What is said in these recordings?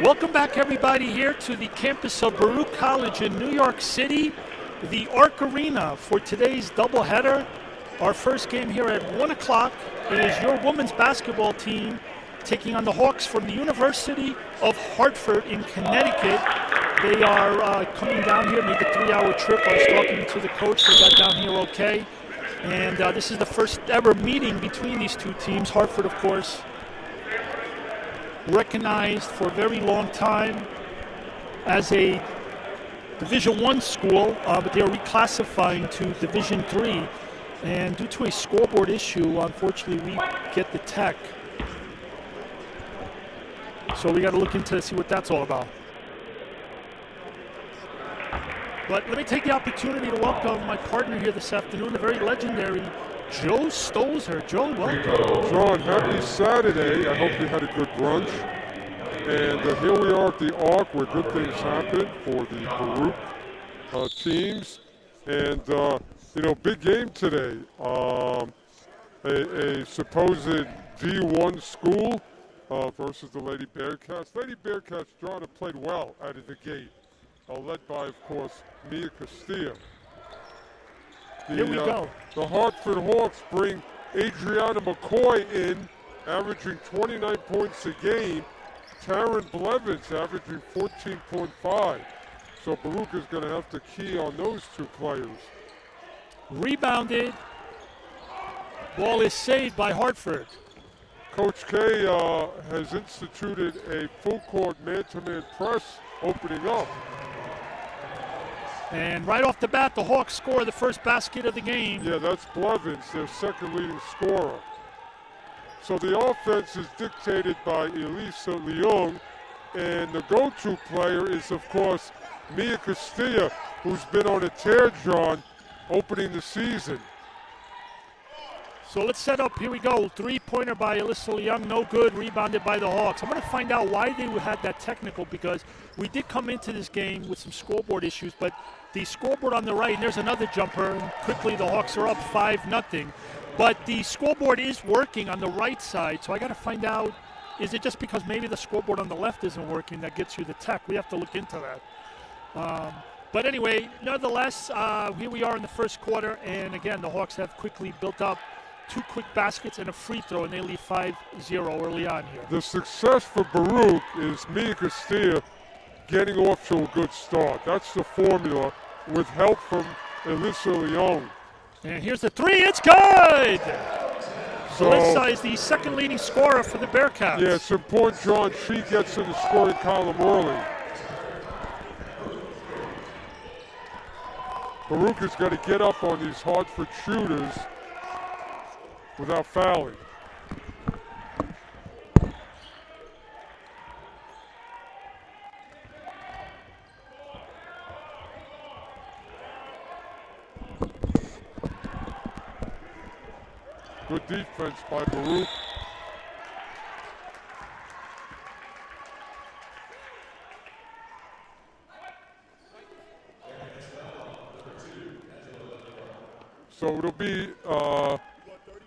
Welcome back, everybody, here to the campus of Baruch College in New York City, the Arc Arena for today's doubleheader. Our first game here at 1 o'clock is your women's basketball team taking on the Hawks from the University of Hartford in Connecticut. They are coming down here, made the 3-hour trip. I was talking to the coach. They got down here okay. And this is the first ever meeting between these two teams. Hartford, of course, recognized for a very long time as a Division I school, but they are reclassifying to Division III. And due to a scoreboard issue, unfortunately, we get the tech. So we got to look into see what that's all about. But let me take the opportunity to welcome my partner here this afternoon, the very legendary Joe Stolzer. Joe, welcome. John, happy Saturday. I hope you had a good brunch. And here we are at the Arc where good things happen for the Baruch teams. And, you know, big game today. A supposed D1 school versus the Lady Bearcats. Lady Bearcats drawn and played well out of the gate, led by, of course, Mia Castillo. Here we go. The Hartford Hawks bring Adriana McCoy in, averaging 29 points a game. Taryn Blevins averaging 14.5. So Baruch is going to have to key on those two players. Rebounded. Ball is saved by Hartford. Coach K has instituted a full-court man-to-man press opening up. And right off the bat, the Hawks score the first basket of the game. Yeah, that's Blevins, their second leading scorer. So the offense is dictated by Elisa Leung, and the go-to player is, of course, Mia Castilla, who's been on a tear, John, opening the season. So let's set up. Here we go. Three-pointer by Alyssa Leung. No good. Rebounded by the Hawks. I'm going to find out why they had that technical, because we did come into this game with some scoreboard issues, but the scoreboard on the right, and there's another jumper, and quickly the Hawks are up 5-0. But the scoreboard is working on the right side, so I got to find out, is it just because maybe the scoreboard on the left isn't working that gets you the tech? We have to look into that. But anyway, nonetheless, here we are in the first quarter, and again, the Hawks have quickly built up 2 quick baskets and a free throw, and they lead 5-0 early on here. The success for Baruch is Mia Castilla getting off to a good start. That's the formula, with help from Elisa Leung. And here's the three. It's good! So, Alyssa is the second leading scorer for the Bearcats. Yeah, it's important, John. She gets in the scoring column early. Baruch has got to get up on these Hartford shooters without fouling. Good defense by Baruch. So it'll be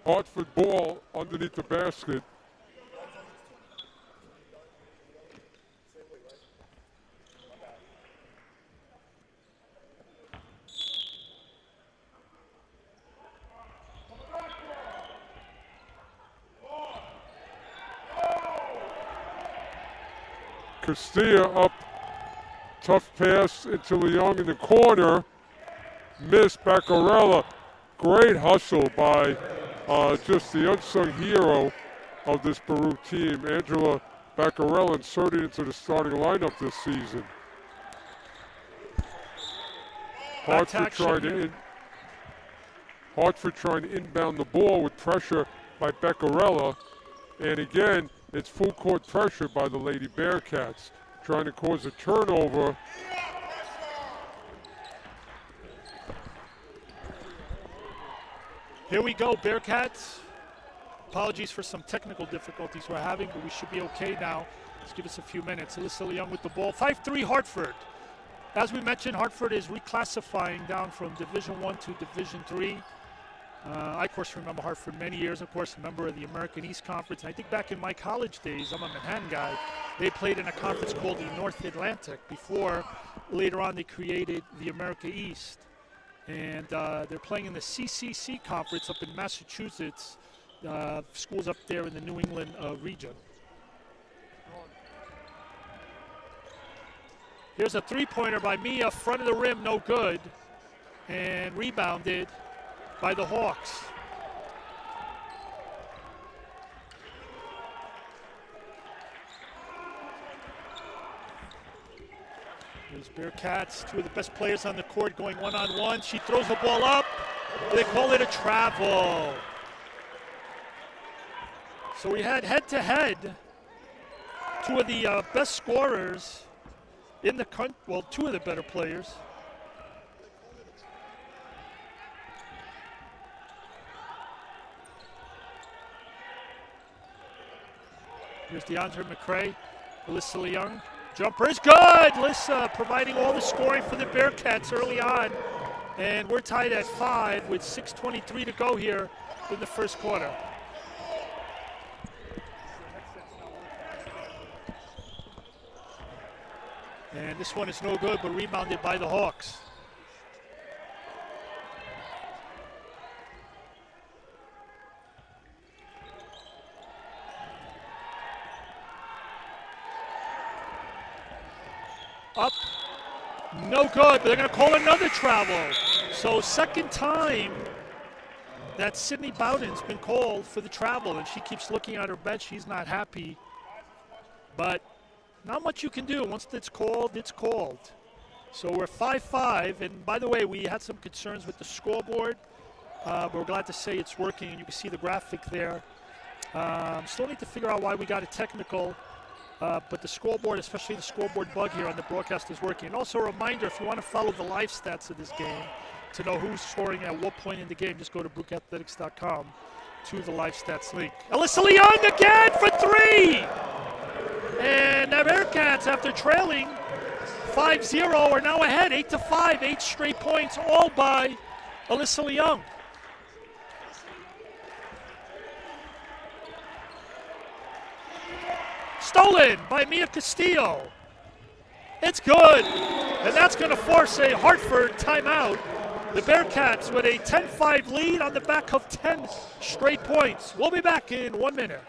Hartford ball underneath the basket. Castilla up, tough pass into Leung in the corner, missed. Baccarella, great hustle by just the unsung hero of this Baruch team, Angela Baccarella, inserted into the starting lineup this season. Hartford trying to inbound the ball with pressure by Baccarella, and again, it's full court pressure by the Lady Bearcats, trying to cause a turnover. Here we go, Bearcats. Apologies for some technical difficulties we're having, but we should be okay now. Let's give us a few minutes. Alyssa Leung with the ball. 5-3 Hartford. As we mentioned, Hartford is reclassifying down from Division I to Division III. I, of course, remember Hartford many years, of course, a member of the American East Conference. And I think back in my college days, I'm a Manhattan guy, they played in a conference called the North Atlantic before later on they created the America East. And they're playing in the CCC conference up in Massachusetts, schools up there in the New England region. Here's a three-pointer by Mia, front of the rim, no good, and rebounded by the Hawks. Here's Bearcats, two of the best players on the court going one-on-one. She throws the ball up. They call it a travel. So we had head-to-head two of the best scorers in the country, well, two of the better players. Here's DeAndre McCray, Alyssa Leung. Jumper is good! Alyssa providing all the scoring for the Bearcats early on. And we're tied at 5 with 6:23 to go here in the first quarter. And this one is no good, but rebounded by the Hawks. Up, no good, but they're going to call another travel. So second time that Sydney Bowden's been called for the travel, and she keeps looking at her bench. She's not happy, but not much you can do. Once it's called, it's called. So we're 5-5, and by the way, we had some concerns with the scoreboard, but we're glad to say it's working, and you can see the graphic there Still need to figure out why we got a technical, but the scoreboard, especially the scoreboard bug here on the broadcast, is working. And also a reminder, if you want to follow the live stats of this game, to know who's scoring at what point in the game, just go to BrookAthletics.com to the live stats link. Alyssa Leung again for three! And the Bearcats, after trailing 5-0, are now ahead 8-5, 8 straight points, all by Alyssa Leung. Stolen by Mia Castillo. It's good. And that's going to force a Hartford timeout. The Bearcats with a 10-5 lead on the back of 10 straight points. We'll be back in 1 minute.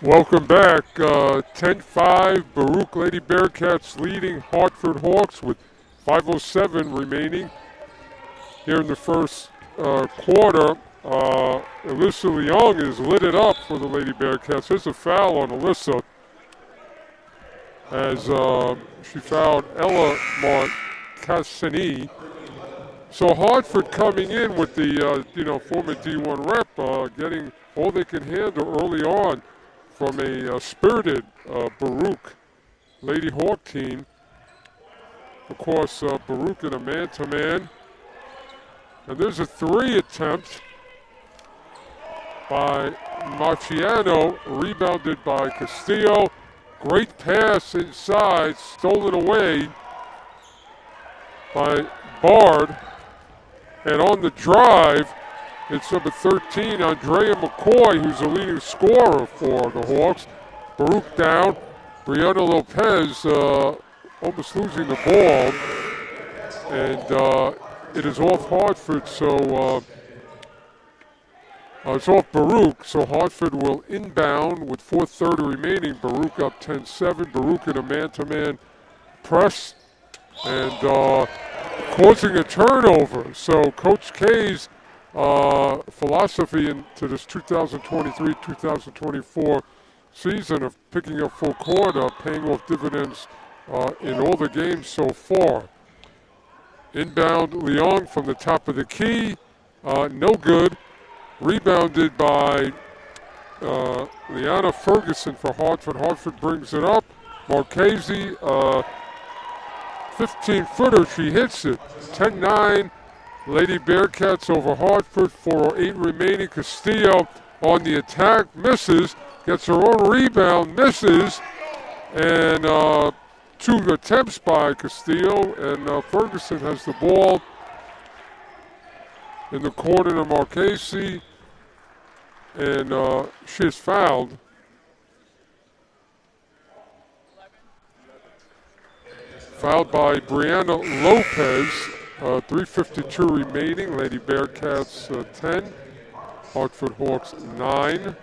Welcome back. 10-5, Baruch Lady Bearcats leading Hartford Hawks with 5:07 remaining here in the first quarter. Alyssa Leung is lit it up for the Lady Bearcats. There's a foul on Alyssa as she fouled Ella Marcassini. So Hartford coming in with the former D1 rep, getting all they can handle early on from a spirited Baruch Lady Hawk team. Of course, Baruch in a man-to-man. And there's a three attempt by Marciano, rebounded by Castillo. Great pass inside, stolen away by Bard. And on the drive, it's number 13, Andrea McCoy, who's the leading scorer for the Hawks. Baruch down. Brianna Lopez almost losing the ball. And it is off Hartford, so it's off Baruch. So Hartford will inbound with 4:30 remaining. Baruch up 10-7. Baruch in a man-to-man press and causing a turnover. So Coach K's philosophy into this 2023-2024 season of picking up full court, paying off dividends in all the games so far. Inbound Leung from the top of the key, no good. Rebounded by Liana Ferguson for Hartford. Hartford brings it up. Marchese, 15-footer, she hits it. 10-9. Lady Bearcats over Hartford, 4:08 remaining. Castillo on the attack, misses, gets her own rebound, misses, and two attempts by Castillo, and Ferguson has the ball in the corner of Marchese, and she is fouled. Fouled by Brianna Lopez. 3:52 remaining. Lady Bearcats 10. Hartford Hawks 9.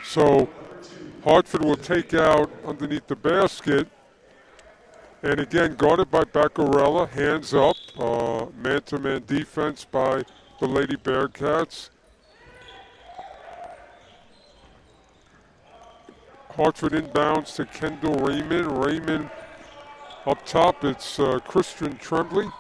So Hartford will take out underneath the basket. And again, guarded by Baccarella. Hands up. Man-to-man defense by the Lady Bearcats. Hartford inbounds to Kendall Raymond. Raymond up top, it's Christian Tremblay.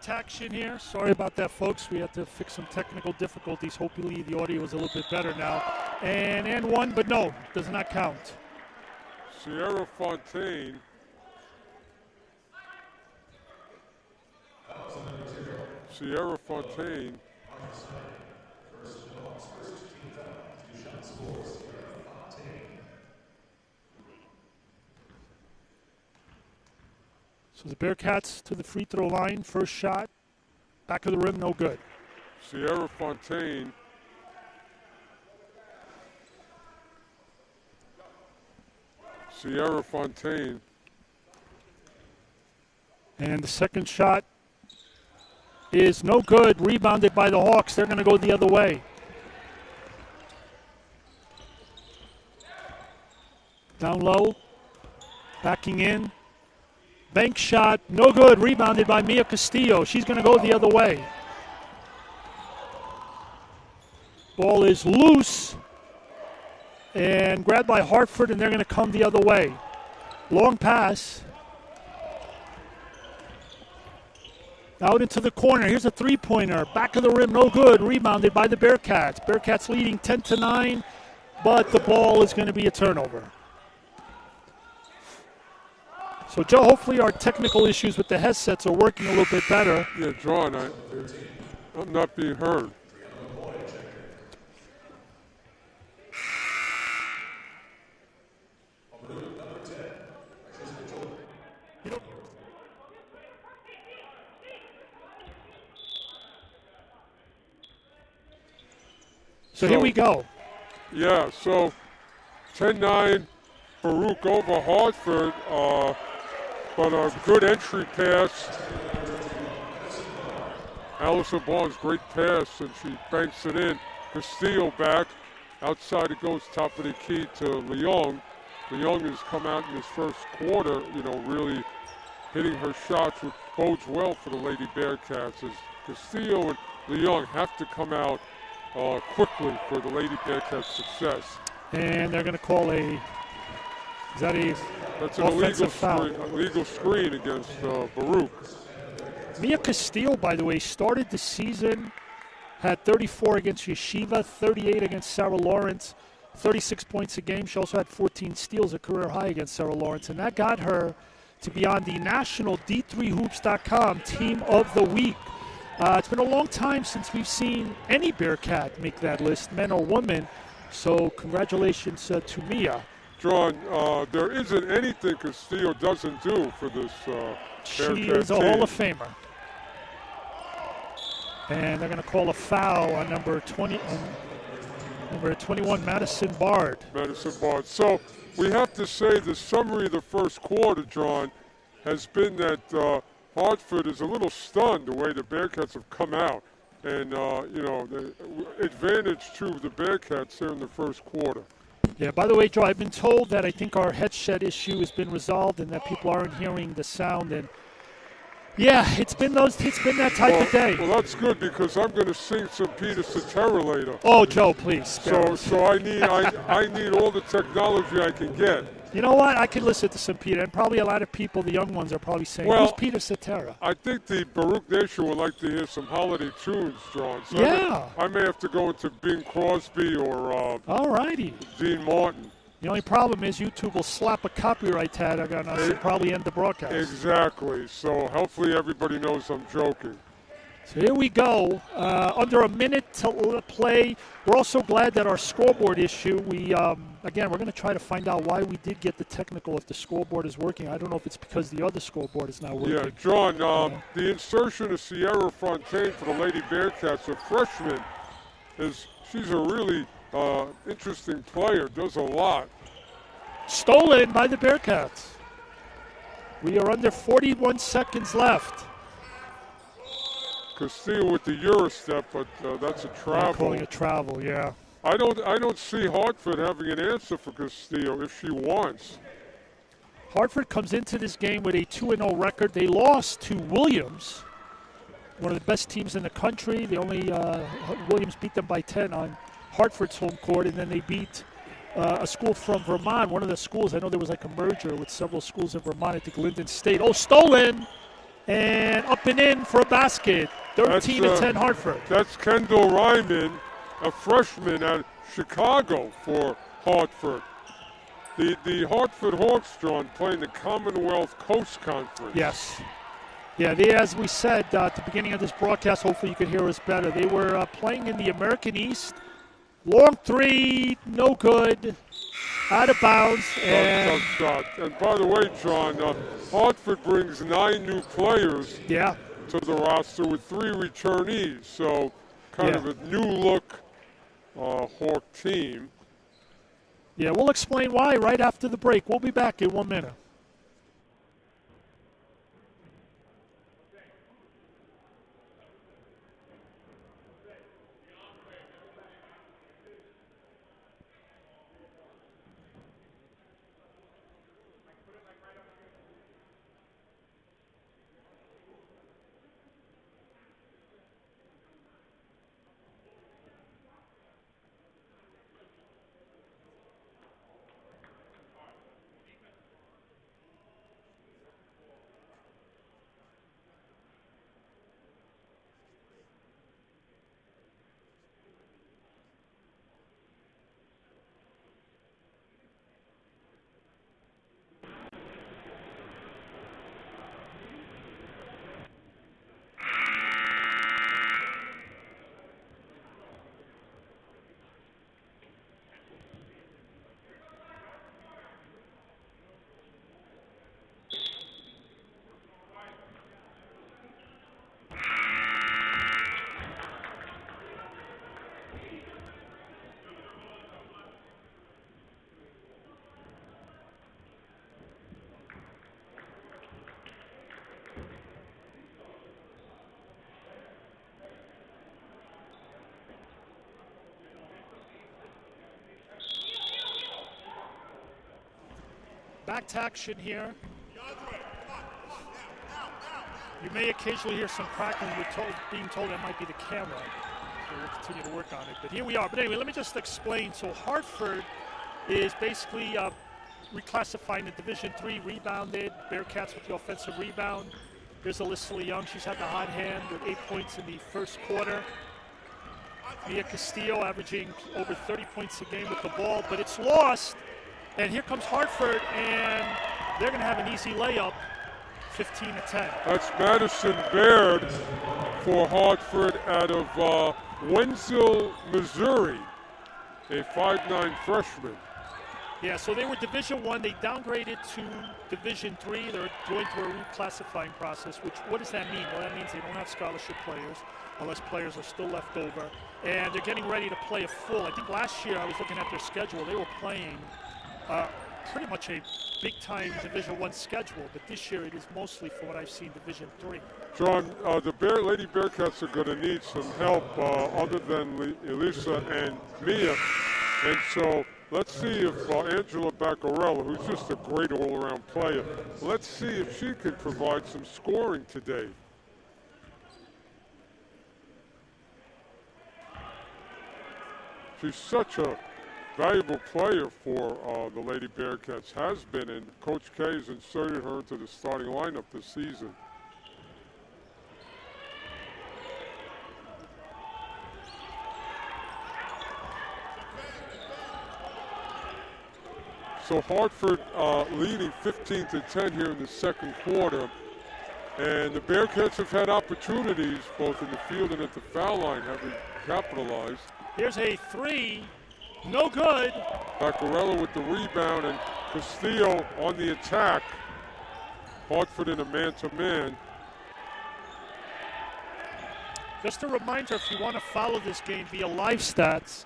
action here. Sorry about that, folks. We had to fix some technical difficulties. Hopefully the audio is a little bit better now. And one, but no, does not count. Sierra Fontaine. Sierra Fontaine. So the Bearcats to the free throw line. First shot, back of the rim, no good. Sierra Fontaine. Sierra Fontaine. And the second shot is no good. Rebounded by the Hawks. They're going to go the other way. Down low. Backing in. Bank shot. No good. Rebounded by Mia Castillo. She's going to go the other way. Ball is loose. And grabbed by Hartford, and they're going to come the other way. Long pass. Out into the corner. Here's a three-pointer. Back of the rim, no good. Rebounded by the Bearcats. Bearcats leading 10-9, but the ball is going to be a turnover. So, Joe, hopefully our technical issues with the headsets are working a little bit better. Yeah, John, I'm not being heard. So here we go. Yeah, so 10-9, Baruch over Hartford, but a good entry pass. Allison Barnes, great pass, and she banks it in. Castillo back. Outside it goes, top of the key to Leung. Leung has come out in his first quarter, really hitting her shots, which bodes well for the Lady Bearcats. As Castillo and Leung have to come out quickly for the Lady Bearcats' success. And they're going to call That's an illegal screen against Baruch. Mia Castillo, by the way, started the season, had 34 against Yeshiva, 38 against Sarah Lawrence, 36 points a game. She also had 14 steals, a career high against Sarah Lawrence, and that got her to be on the national D3Hoops.com Team of the Week. It's been a long time since we've seen any Bearcat make that list, men or women. So congratulations to Mia. John, there isn't anything Castillo doesn't do for this She Bearcat is a team. Hall of Famer. And they're going to call a foul on number 21, Madison Bard. So we have to say the summary of the first quarter, John, has been that Hartford is a little stunned the way the Bearcats have come out. And, the advantage to the Bearcats here in the first quarter. Yeah, by the way, Joe, I've been told that I think our headset issue has been resolved and that people aren't hearing the sound. And, yeah, it's been that type of day. Well, that's good because I'm going to sing some Peter Cetera later. Oh, Joe, please. So I need all the technology I can get. You know what? I could listen to some Peter, and probably a lot of people, the young ones, are probably saying, who's Peter Cetera? I think the Baruch Nation would like to hear some holiday tunes, John. So yeah. I may have to go into Bing Crosby or all righty. Dean Martin. The only problem is YouTube will slap a copyright tag on us and probably end the broadcast. Exactly. So hopefully everybody knows I'm joking. So here we go. Under a minute to play. We're also glad that our scoreboard issue, again, we're going to try to find out why we did get the technical if the scoreboard is working. I don't know if it's because the other scoreboard is not working. Yeah, John, the insertion of Sierra Fontaine for the Lady Bearcats, a freshman, she's a really interesting player, does a lot. Stolen by the Bearcats. We are under 41 seconds left. Castillo with the Eurostep, but that's a travel. I'm calling a travel, yeah. I don't see Hartford having an answer for Castillo if she wants. Hartford comes into this game with a 2-0 record. They lost to Williams, one of the best teams in the country. Williams beat them by 10 on Hartford's home court, and then they beat a school from Vermont, one of the schools. I know there was like a merger with several schools in Vermont. I think Linden State. Oh, stolen! And up and in for a basket. 13-10 Hartford. That's Kendall Ryman, a freshman out of Chicago for Hartford. The Hartford Hawks, John, playing the Commonwealth Coast Conference. Yes. Yeah, they, as we said at the beginning of this broadcast, hopefully you could hear us better. They were playing in the American East. Long three, no good, out of bounds. And shot. And by the way, John, Hartford brings 9 new players to the roster with 3 returnees. So kind of a new look Hawk team. Yeah, we'll explain why right after the break. We'll be back in 1 minute. Back to action here. You may occasionally hear some crackling. We're being told that might be the camera. So we'll continue to work on it. But here we are. But anyway, let me just explain. So Hartford is basically reclassifying the Division III rebounded. Bearcats with the offensive rebound. Here's Alyssa Young. She's had the hot hand with 8 points in the first quarter. Mia Castillo averaging over 30 points a game with the ball. But it's lost. And here comes Hartford, and they're going to have an easy layup, 15-10. That's Madison Baird for Hartford out of Wenzel, Missouri, a 5'9" freshman. Yeah, so they were Division I. They downgraded to Division III. They're going through a reclassifying process, what does that mean? Well, that means they don't have scholarship players, unless players are still left over. And they're getting ready to play a full. I think last year I was looking at their schedule. They were playing pretty much a big-time Division I schedule, but this year it is mostly, from what I've seen, Division III. John, the Lady Bearcats are going to need some help other than Elisa and Mia, and so let's see if Angela Baccarella, who's just a great all-around player, let's see if she can provide some scoring today. She's such a valuable player for the Lady Bearcats, has been, and Coach K has inserted her into the starting lineup this season. So Hartford leading 15-10 here in the second quarter, and the Bearcats have had opportunities both in the field and at the foul line, having capitalized. Here's a three. No good. Baccarella with the rebound, and Castillo on the attack. Hartford in a man-to-man. Just a reminder, if you want to follow this game via live stats,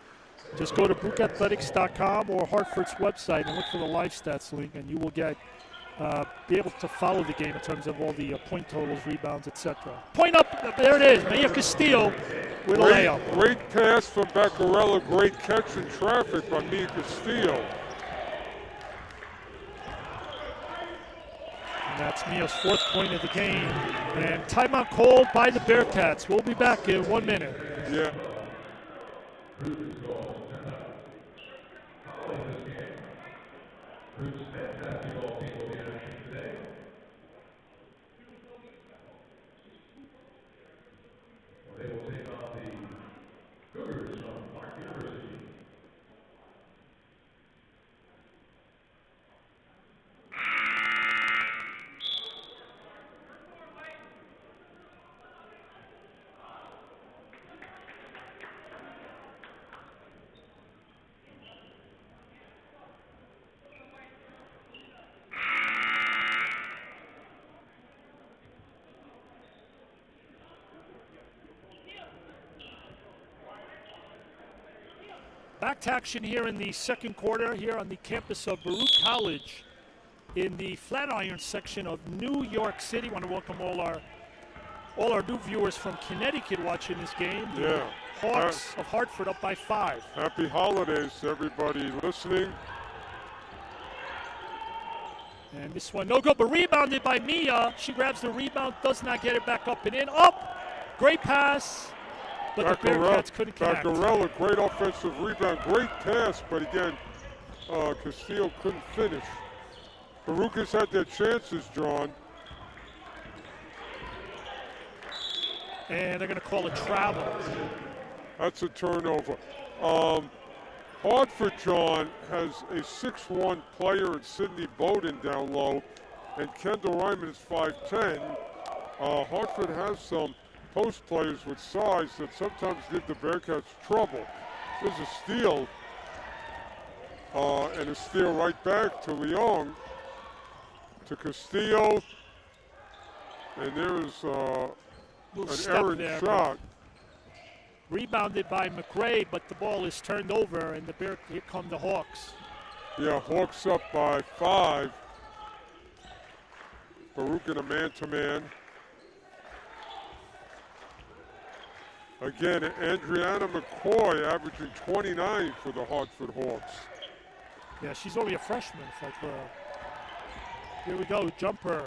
just go to BrookAthletics.com or Hartford's website and look for the live stats link, and you will get be able to follow the game in terms of all the point totals, rebounds, etc. Point up, there it is. Mia Castillo with a layup. Great pass from Baccarella, great catch in traffic by Mia Castillo. And that's Mia's fourth point of the game. And timeout called by the Bearcats. We'll be back in 1 minute. Yeah. Back to action here in the second quarter here on the campus of Baruch College in the Flatiron section of New York City. I want to welcome all our new viewers from Connecticut watching this game. Yeah. Hawks of Hartford up by 5. Happy holidays to everybody listening. And this one no good, but rebounded by Mia. She grabs the rebound, does not get it back up and in. Up! Great pass, but the Bearcats couldn't connect. Baccarella, great offensive rebound, great pass, but again, Castillo couldn't finish. Baruch has had their chances, John. And they're going to call a travel. That's a turnover. Hartford, John, has a 6'1" player in Sidney Bowden down low, and Kendall Ryman is 5'10". Hartford has some post players with size that sometimes give the Bearcats trouble. There's a steal, and a steal right back to Leong, to Castillo, and there's an errant shot. Rebounded by McRae, but the ball is turned over, and here come the Hawks. Yeah, Hawks up by 5. Baruch in a man-to-man. Again, Adriana McCoy averaging 29 for the Hartford Hawks. Yeah, she's only a freshman. Here we go, jumper.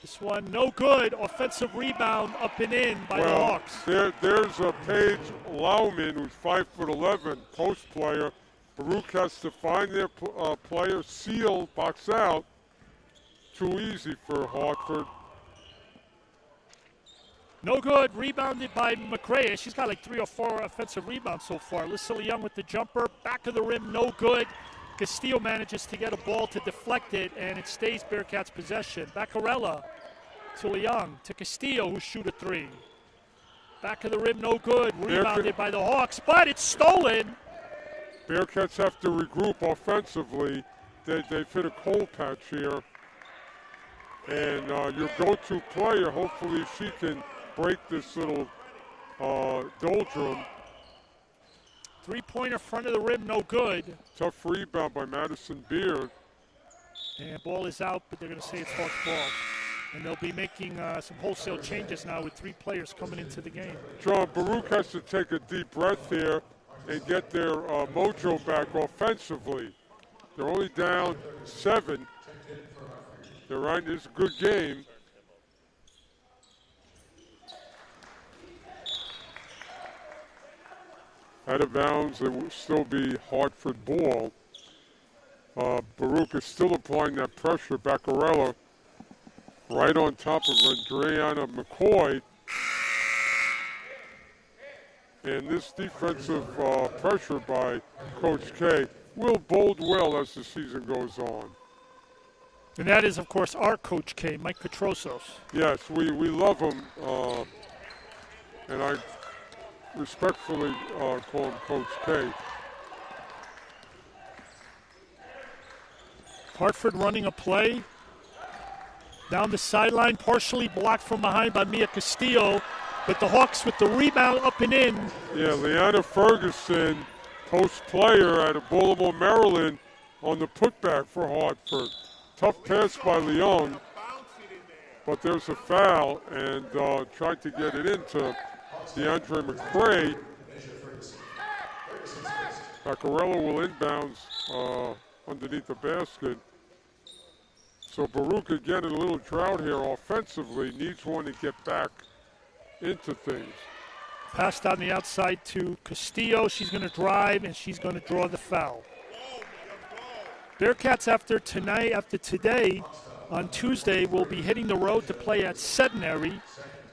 This one, no good. Offensive rebound up and in by the Hawks. There's a Paige Lauman, who's 5'11", post player. Baruch has to find their player, seal, box out. Too easy for Hartford. No good. Rebounded by McRae. She's got like 3 or 4 offensive rebounds so far. Alyssa Young with the jumper. Back of the rim, no good. Castillo manages to get a ball to deflect it, and it stays Bearcats' possession. Baccarella to Leung, to Castillo, who shoot a 3. Back of the rim, no good. Rebounded by the Hawks, but it's stolen. Bearcats have to regroup offensively. They've hit a cold patch here. And your go-to player, hopefully she can break this little doldrum. 3-pointer front of the rim, no good. Tough rebound by Madison Beard. And ball is out, but they're going to say it's Hawks ball. And they'll be making some wholesale changes now with 3 players coming into the game. John, Baruch has to take a deep breath here and get their mojo back offensively. They're only down 7. They're right. It's a good game. Out of bounds, it will still be Hartford ball. Baruch is still applying that pressure. Baccarella right on top of Adriana McCoy. And this defensive pressure by Coach K will bode well as the season goes on. And that is, of course, our Coach K, Mike Petrosos. Yes, we love him, and I respectfully call him Coach K. Hartford running a play down the sideline, partially blocked from behind by Mia Castillo, but the Hawks with the rebound up and in. Yeah, Leanna Ferguson, post player out of Baltimore, Maryland, on the putback for Hartford. Tough pass by Leung, but there's a foul, and tried to get it into DeAndre McRae. Baccarella will inbounds underneath the basket. So Baruch again in a little drought here offensively, needs one to get back into things. Passed on the outside to Castillo. She's going to drive, and she's going to draw the foul. Bearcats after today, on Tuesday, will be hitting the road to play at Centenary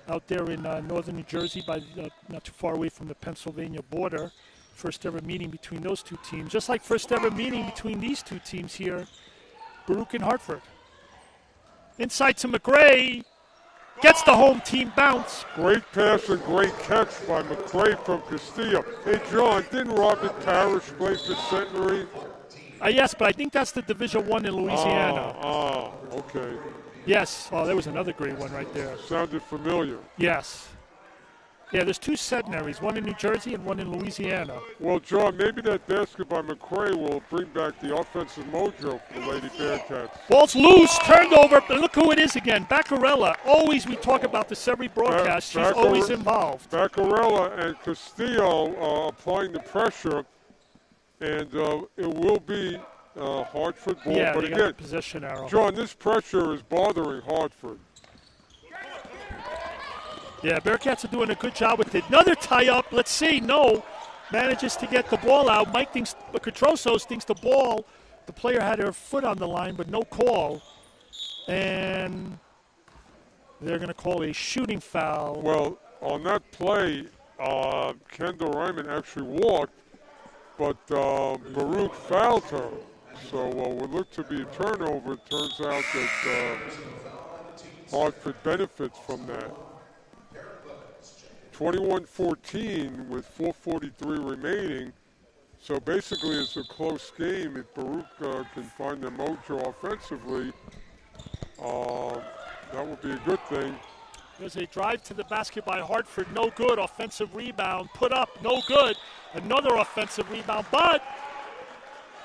out there in northern New Jersey, not too far away from the Pennsylvania border. First ever meeting between those 2 teams. Just like first ever meeting between these 2 teams here, Baruch and Hartford. Inside to McRae. Gets the home team bounce. Great pass and great catch by McRae from Castillo. Hey, John, didn't Robert Parrish play for Centenary? Yes, but I think that's the Division I in Louisiana. Okay. Yes. Oh, there was another great one right there. Sounded familiar. Yes. Yeah, there's two centenaries, one in New Jersey and one in Louisiana. Well, John, maybe that basket by McCray will bring back the offensive mojo for the Lady Bearcats. Ball's loose, turned over, but look who it is again. Baccarella. Always we talk about this every broadcast. She's always involved. Baccarella and Castillo applying the pressure, and it will be Hartford ball. Yeah, but they got again, the possession arrow. John, this pressure is bothering Hartford. Yeah, Bearcats are doing a good job with it. Another tie-up. Let's see. No. Manages to get the ball out. Mike thinks, Catrosos thinks the player had her foot on the line, but no call. And they're going to call a shooting foul. Well, on that play, Kendall Ryman actually walked, but Baruch fouled her. So would look to be a turnover. It turns out that Hartford benefits from that. 21-14 with 4:43 remaining. So basically it's a close game. If Baruch can find the mojo offensively, that would be a good thing. There's a drive to the basket by Hartford. No good. Offensive rebound. Put up. No good. Another offensive rebound. But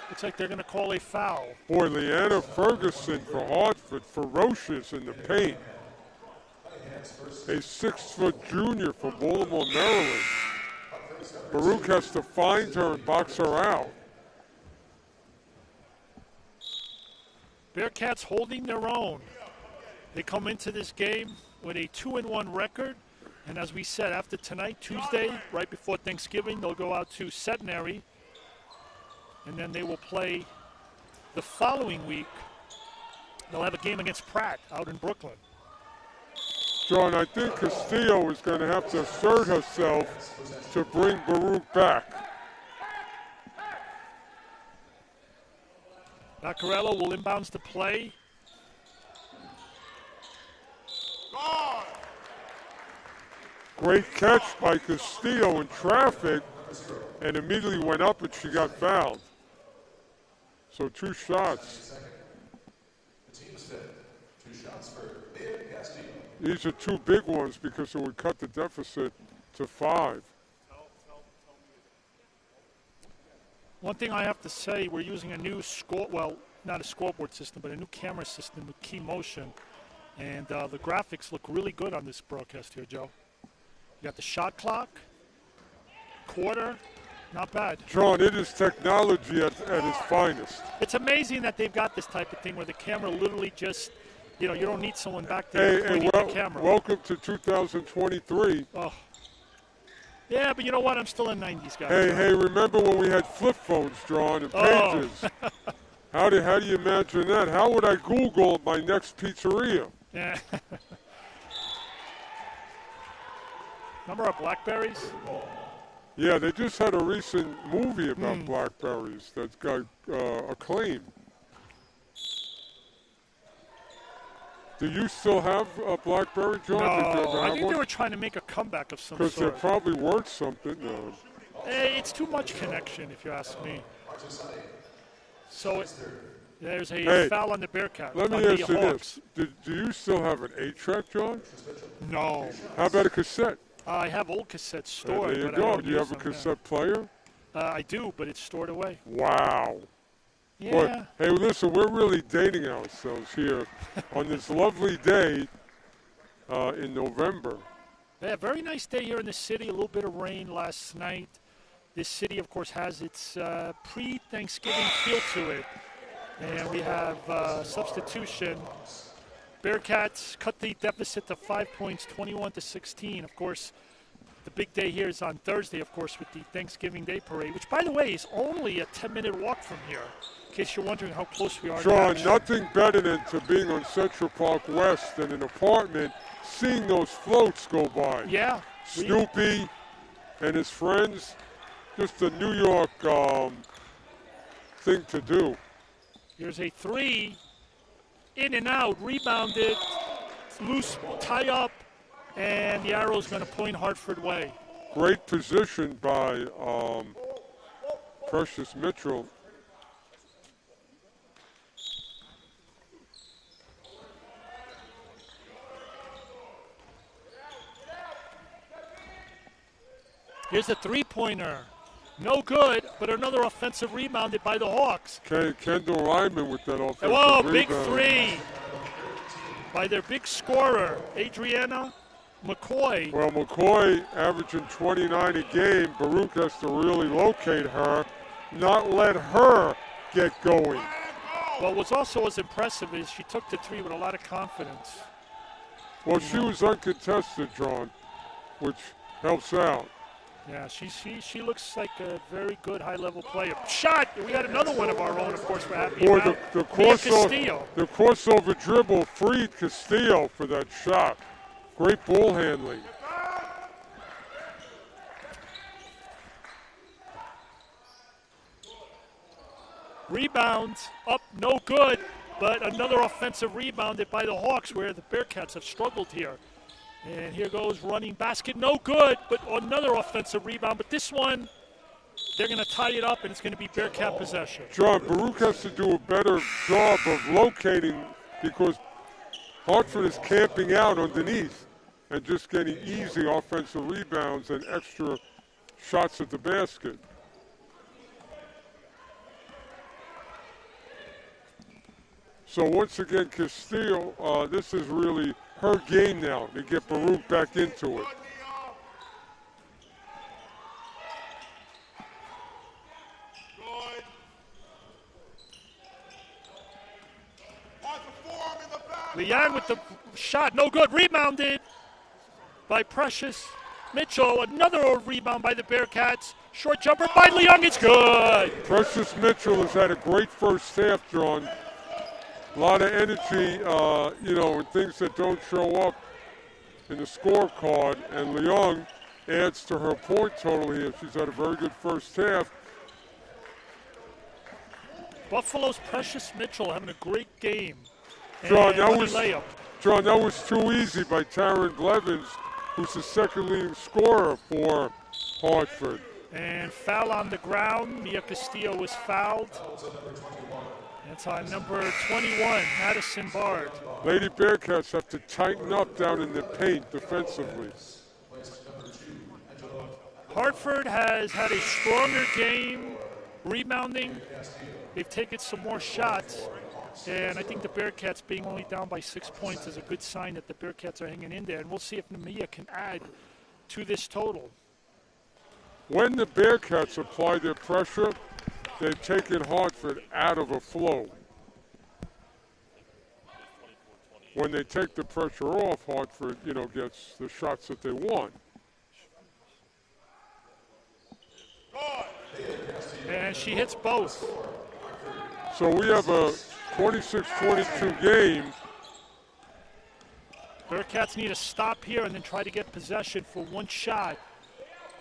looks like they're going to call a foul. Boy, Leanna Ferguson for Hartford, ferocious in the paint. A 6-foot junior from Baltimore, Maryland. Baruch has to find her and box her out. Bearcats holding their own. They come into this game with a 2-1 record. And as we said, after tonight, Tuesday, right before Thanksgiving, they'll go out to Centenary. And then they will play the following week. They'll have a game against Pratt out in Brooklyn. John, I think Castillo is going to have to assert herself to bring Baruch back. Baccarella will inbounds the play. Great catch by Castillo in traffic, and immediately went up and she got fouled. So 2 shots. These are 2 big ones because it would cut the deficit to 5. One thing I have to say, we're using a new not a scoreboard system, but a new camera system with key motion. And the graphics look really good on this broadcast here, Joe. You got the shot clock, quarter, not bad. John, it is technology at its finest. It's amazing that they've got this type of thing where the camera literally just, you don't need someone back there cleaning the camera. Welcome to 2023. Oh. Yeah, but you know what? I'm still a 90s guy. Hey, remember when we had flip phones, John, and pages? How do you imagine that? How would I Google my next pizzeria? Yeah. Remember our Blackberries? Yeah, they just had a recent movie about Blackberries that's got acclaim. Do you still have a BlackBerry, John? No, I think they were trying to make a comeback of some sort. Because they're probably worth something. Hey, it's too much connection, if you ask me. So there's a foul on the Bearcats. Let me ask you this. Do you still have an 8-track, John? No. How about a cassette? I have old cassettes stored. There you go. Do you have a cassette player? I do, but it's stored away. Wow. Yeah. Boy, hey, listen, we're really dating ourselves here on this lovely day in November. Yeah, very nice day here in the city. A little bit of rain last night. This city, of course, has its pre-Thanksgiving feel to it. And we have substitution. Bearcats cut the deficit to 5 points, 21-16. Of course, the big day here is on Thursday, of course, with the Thanksgiving Day Parade, which, by the way, is only a 10-minute walk from here, in case you're wondering how close we are. John, nothing better than to being on Central Park West than an apartment, seeing those floats go by. Yeah. Snoopy and his friends, just a New York thing to do. Here's a 3. In and out, rebounded, loose, tie up, and the arrow's going to point Hartford way. Great position by Precious Mitchell. Here's a three-pointer. No good, but another offensive rebounded by the Hawks. Kendall Ryman with that offensive Whoa, rebound. big three by their big scorer, Adriana McCoy. Well, McCoy averaging 29 a game. Baruch has to really locate her, not let her get going. Well, what's also as impressive is she took the three with a lot of confidence. Well, she was uncontested, John, which helps out. Yeah, she looks like a very good high-level player. Shot! We had another one of our own, of course, we're happy about. The crossover dribble freed Castillo for that shot. Great ball handling. Rebound up, no good, but another offensive rebounded by the Hawks where the Bearcats have struggled here. And here goes running basket, no good, but another offensive rebound. But this one, they're going to tie it up, and it's going to be Bearcat possession. John, Baruch has to do a better job of locating because Hartford is camping out underneath and just getting easy offensive rebounds and extra shots at the basket. So once again, Castillo, this is really her game now to get Baruch back into it. Liang with the shot, no good. Rebounded by Precious Mitchell. Another rebound by the Bearcats. Short jumper by Liang, it's good. Precious Mitchell has had a great first half, John. A lot of energy, and things that don't show up in the scorecard. And Liang adds to her point total here. She's had a very good first half. Buffalo's Precious Mitchell having a great game. John, that was too easy by Taryn Blevins, who's the second leading scorer for Hartford. And foul on the ground. Mia Castillo was fouled. That's on number 21, Madison Bard. Lady Bearcats have to tighten up down in the paint defensively. Hartford has had a stronger game rebounding. They've taken some more shots. And I think the Bearcats being only down by 6 points is a good sign that the Bearcats are hanging in there. And we'll see if Mia can add to this total. When the Bearcats apply their pressure, they've taken Hartford out of a flow. When they take the pressure off, Hartford, gets the shots that they want. And she hits both. So we have a 26-22 game. Bearcats need to stop here and then try to get possession for one shot.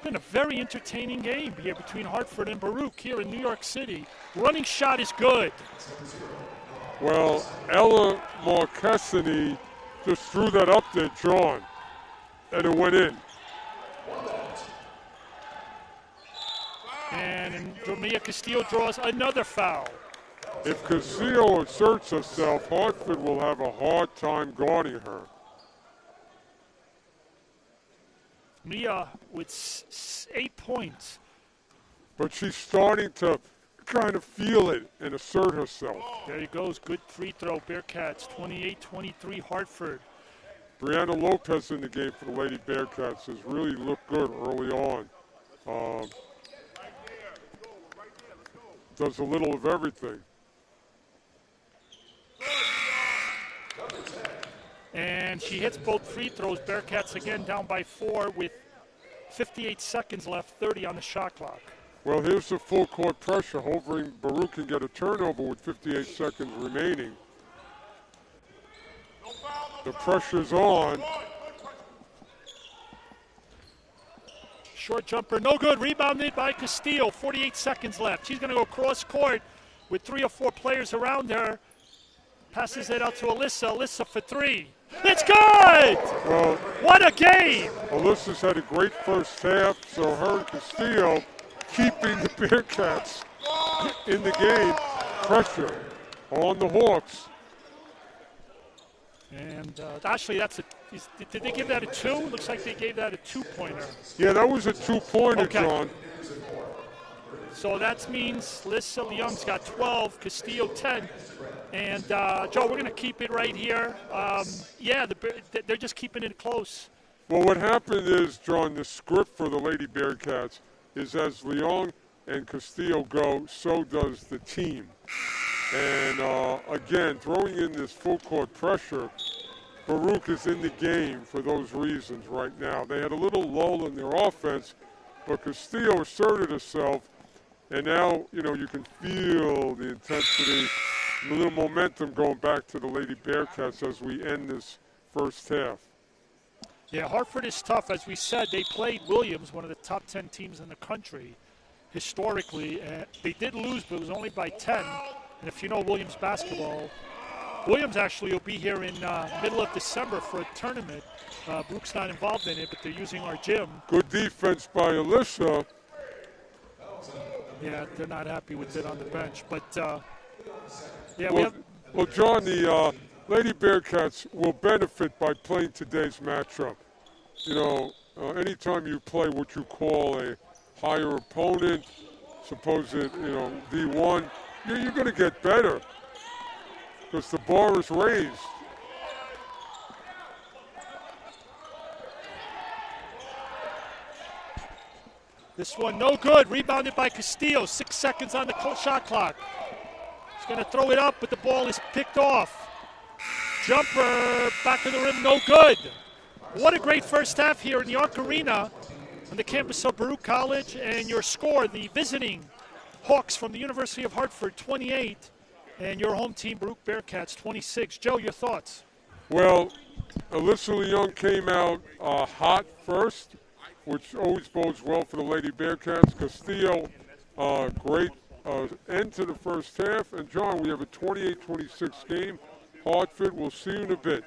Been a very entertaining game here between Hartford and Baruch here in New York City. Running shot is good. Well, Ella Marquesini just threw that up there, John, and it went in. And Mia Castillo draws another foul. If Castillo asserts herself, Hartford will have a hard time guarding her. Mia with 8 points. But she's starting to kind of feel it and assert herself. There he goes. Good free throw, Bearcats. 28-23 Hartford. Brianna Lopez in the game for the Lady Bearcats has really looked good early on. Does a little of everything. And she hits both free throws. Bearcats again down by 4 with 58 seconds left, 30 on the shot clock. Well, here's the full court pressure. Hoping Baruch can get a turnover with 58 seconds remaining. The pressure's on. Short jumper, no good. Rebounded by Castillo. 48 seconds left. She's going to go cross court with 3 or 4 players around her. Passes it out to Alyssa. Alyssa for 3. It's good! Well, what a game! Alyssa's had a great first half, so her and Castillo keeping the Bearcats in the game. Pressure on the Hawks. And actually, did they give that a 2? Looks like they gave that a 2-pointer. Yeah, that was a 2-pointer, Okay. John. So that means Lissa Leung's got 12, Castillo 10. And, Joe, we're going to keep it right here. Yeah, they're just keeping it close. Well, what happened is, John, the script for the Lady Bearcats is as Leung and Castillo go, so does the team. And, again, throwing in this full-court pressure, Baruch is in the game for those reasons right now. They had a little lull in their offense, but Castillo asserted herself, and now, you know, you can feel the intensity, a little momentum going back to the Lady Bearcats as we end this first half. Yeah, Hartford is tough. As we said, they played Williams, one of the top 10 teams in the country, historically. They did lose, but it was only by 10. And if you know Williams basketball, Williams actually will be here in middle of December for a tournament. Brooks not involved in it, but they're using our gym. Good defense by Alyssa. Yeah, they're not happy with it on the bench. But, yeah, well, John, the Lady Bearcats will benefit by playing today's matchup. You know, anytime you play what you call a higher opponent, suppose it, you know, D1, you're going to get better because the bar is raised. This one no good. Rebounded by Castillo. 6 seconds on the shot clock. He's going to throw it up, but the ball is picked off. Jumper back to the rim, no good. What a great first half here in the Arc Arena on the campus of Baruch College. And your score, the visiting Hawks from the University of Hartford, 28. And your home team, Baruch Bearcats, 26. Joe, your thoughts? Well, Alyssa Leung came out hot first, which always bodes well for the Lady Bearcats. Castillo, great end to the first half. And, John, we have a 28-26 game. Hartford, we'll see you in a bit.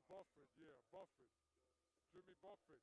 Buffett, yeah, Buffett. Jimmy Buffett.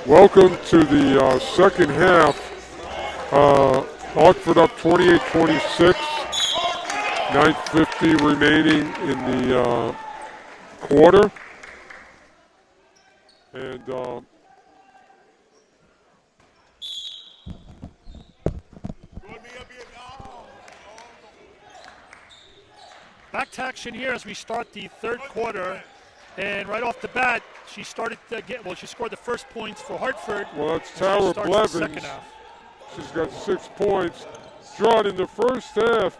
Welcome to the second half. Hartford up 28-26. 9:50 remaining in the quarter. And back to action here as we start the third quarter. And right off the bat, she started to she scored the first points for Hartford. well, that's Tara Blevins. She's got 6 points. John, in the first half,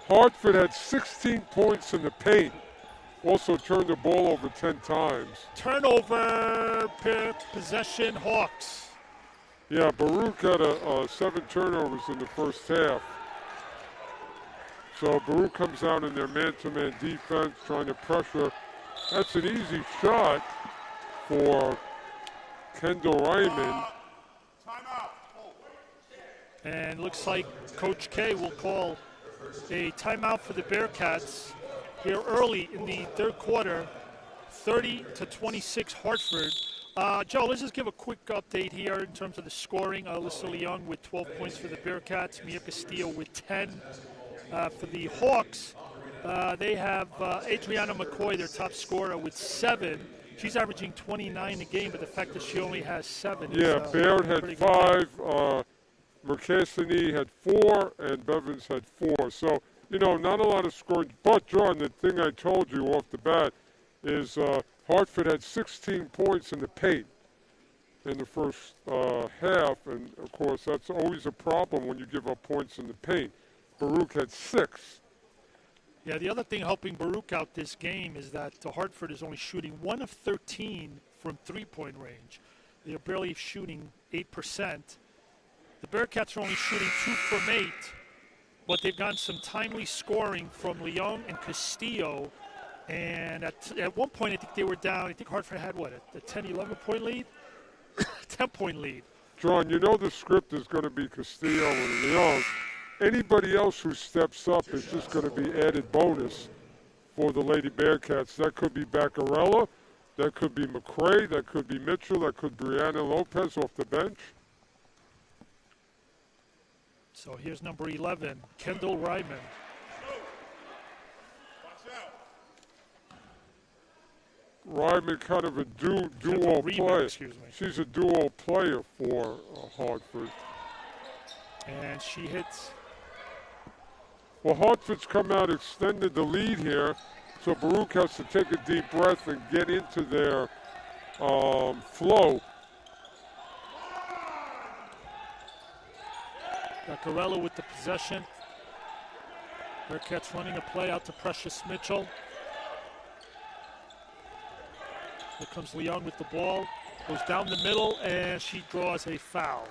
Hartford had 16 points in the paint. Also turned the ball over 10 times. Turnover, possession, Hawks. Yeah, Baruch had 7 turnovers in the first half. So Baruch comes out in their man-to-man defense, trying to pressure. That's an easy shot for Kendall Ryman. And looks like Coach K will call a timeout for the Bearcats here early in the third quarter, 30-26 Hartford. Joe, let's just give a quick update here in terms of the scoring. Alyssa Leung with 12 points for the Bearcats, Mia Castillo with 10. For the Hawks, they have Adriana McCoy, their top scorer, with 7. She's averaging 29 a game, but the fact that she only has 7 yeah, is Baird had 5, Mercassini had 4, and Bevins had 4. So, not a lot of scoring. But, John, the thing I told you off the bat is Hartford had 16 points in the paint in the first half. And, of course, that's always a problem when you give up points in the paint. Baruch had 6. Yeah, the other thing helping Baruch out this game is that Hartford is only shooting 1 of 13 from three-point range. They're barely shooting 8%. The Bearcats are only shooting 2 from 8, but they've gotten some timely scoring from Leung and Castillo. And at one point, I think they were down. I think Hartford had, a 10, 11-point lead? 10-point lead. John, the script is going to be Castillo and Leung. Anybody else who steps up is just going to be added bonus for the Lady Bearcats. That could be Baccarella, that could be McCray, that could be Mitchell, that could be Brianna Lopez off the bench. So here's number 11, Kendall Ryman. Ryman kind of a duo player. She's a duo player for Hartford. And she hits. Well, Hartford's come out, extended the lead here, so Baruch has to take a deep breath and get into their flow. Baccarella with the possession. Bearcats running a play out to Precious Mitchell. Here comes Leung with the ball. Goes down the middle, and she draws a foul.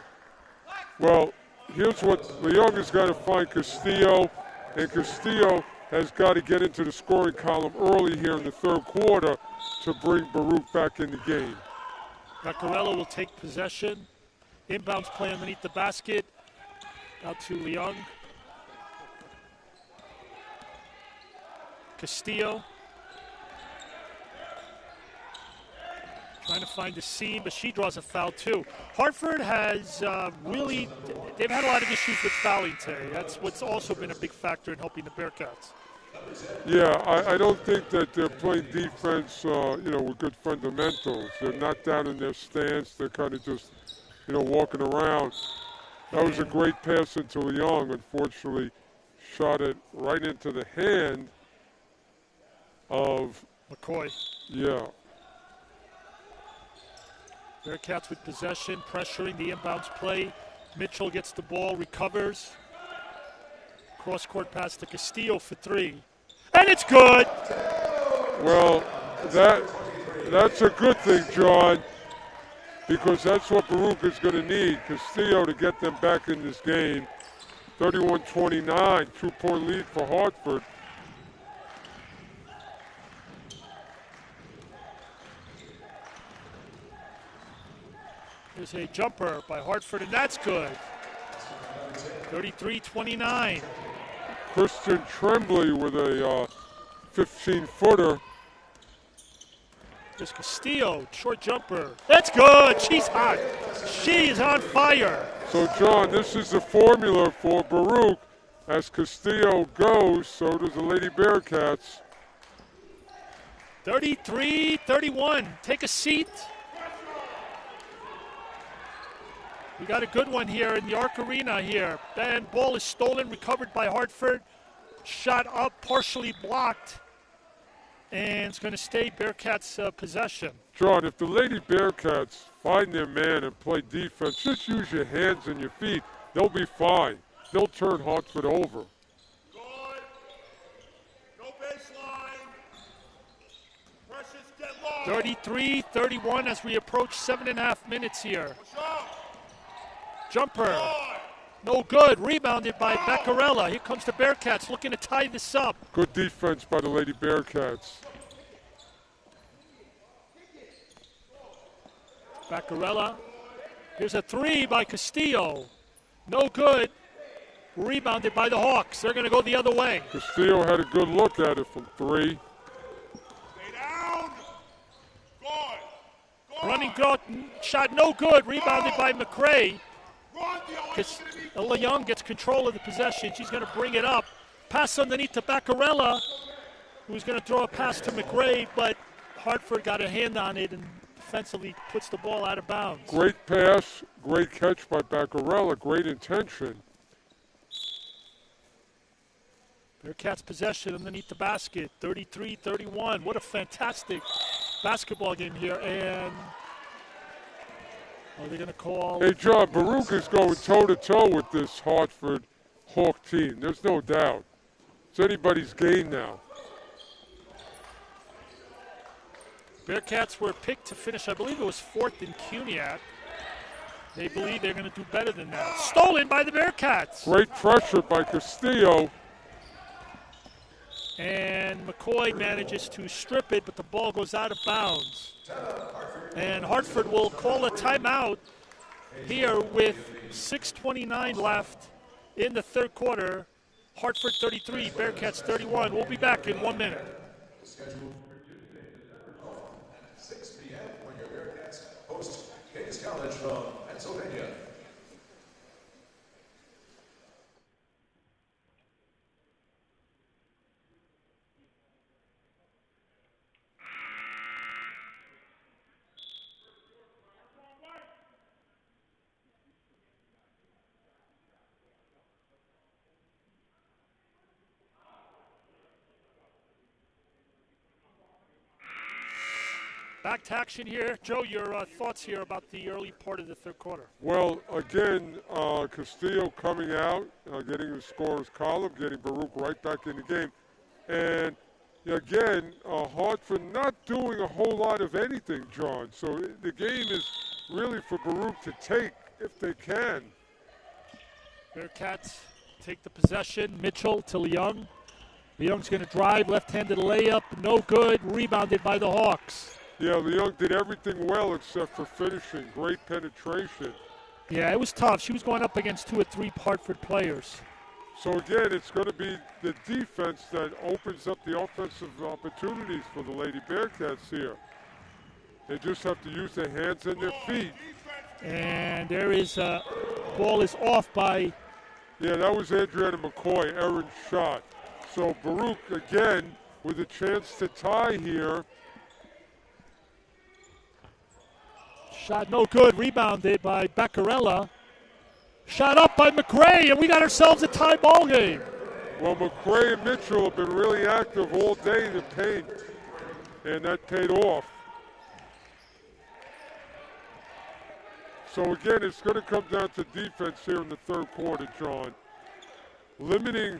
Well, here's what Leung has got to find Castillo, and Castillo has got to get into the scoring column early here in the third quarter to bring Baruch back in the game. Vaccarello will take possession. Inbounds play underneath the basket. Out to Leung. Castillo. Trying to find the seam, but she draws a foul too. Hartford has they've had a lot of issues with fouling today. That's what's also been a big factor in helping the Bearcats. Yeah, I don't think that they're playing defense, with good fundamentals. They're not down in their stance. They're kind of just, walking around. That was a great pass into Leung. Unfortunately, shot it right into the hand of McCoy. Yeah. Bearcats with possession, pressuring the inbounds play. Mitchell gets the ball, recovers. Cross-court pass to Castillo for three. And it's good! Well, that's a good thing, John, because that's what Baruch is going to need, Castillo, to get them back in this game. 31-29, two-point lead for Hartford. There's a jumper by Hartford, and that's good. 33-29. Christian Tremblay with a 15-footer. There's Castillo, short jumper. That's good. She's hot. She is on fire. So, John, this is the formula for Baruch. As Castillo goes, so does the Lady Bearcats. 33-31. Take a seat. We got a good one here in the Arc Arena here. And ball is stolen, recovered by Hartford. Shot up, partially blocked. And it's going to stay Bearcats' possession. John, if the Lady Bearcats find their man and play defense, just use your hands and your feet. They'll be fine. They'll turn Hartford over. Good. No baseline. Precious, get low. 33-31 as we approach 7.5 minutes here. Jumper. No good. Rebounded by Beccarella. Here comes the Bearcats looking to tie this up. Good defense by the Lady Bearcats. Beccarella. Here's a three by Castillo. No good. Rebounded by the Hawks. They're going to go the other way. Castillo had a good look at it from three. Stay down. Good. Running shot no good. Rebounded by McCray. Leung gets control of the possession. She's going to bring it up. Pass underneath to Beccarella, who's going to throw a pass to McRae, but Hartford got a hand on it and defensively puts the ball out of bounds. Great pass, great catch by Beccarella, great intention. Bearcats possession underneath the basket, 33-31. What a fantastic basketball game here. And are they going to call? Hey, John, Baruch is going toe-to-toe with this Hartford Hawk team. There's no doubt. It's anybody's game now. Bearcats were picked to finish, I believe it was 4th in CUNYAC. They believe they're going to do better than that. Stolen by the Bearcats. Great pressure by Castillo. And McCoy manages to strip it, but the ball goes out of bounds. And Hartford will call a timeout here with 6:29 left in the third quarter. Hartford 33, Bearcats 31. We'll be back in 1 minute. 6 p.m. when your Bearcats host Kings College from Pennsylvania. Back to action here. Joe, your thoughts here about the early part of the third quarter. Well, again, Castillo coming out, getting the scorer's column, getting Baruch right back in the game. And again, Hartford not doing a whole lot of anything, John. So the game is really for Baruch to take if they can. Bearcats take the possession. Mitchell to Leung. Leung's going to drive, left-handed layup, no good, rebounded by the Hawks. Yeah, Leung did everything well except for finishing. Great penetration. Yeah, it was tough. She was going up against 2 or 3 Hartford players. So again, it's going to be the defense that opens up the offensive opportunities for the Lady Bearcats here. They just have to use their hands and their feet. And there is ball is off by... Yeah, that was Adriana McCoy, errant shot. So Baruch, again, with a chance to tie here. Shot no good, rebounded by Beccarella. Shot up by McRae, and we got ourselves a tie ball game. Well, McRae and Mitchell have been really active all day in the paint, and that paid off. So again, it's going to come down to defense here in the third quarter, John. Limiting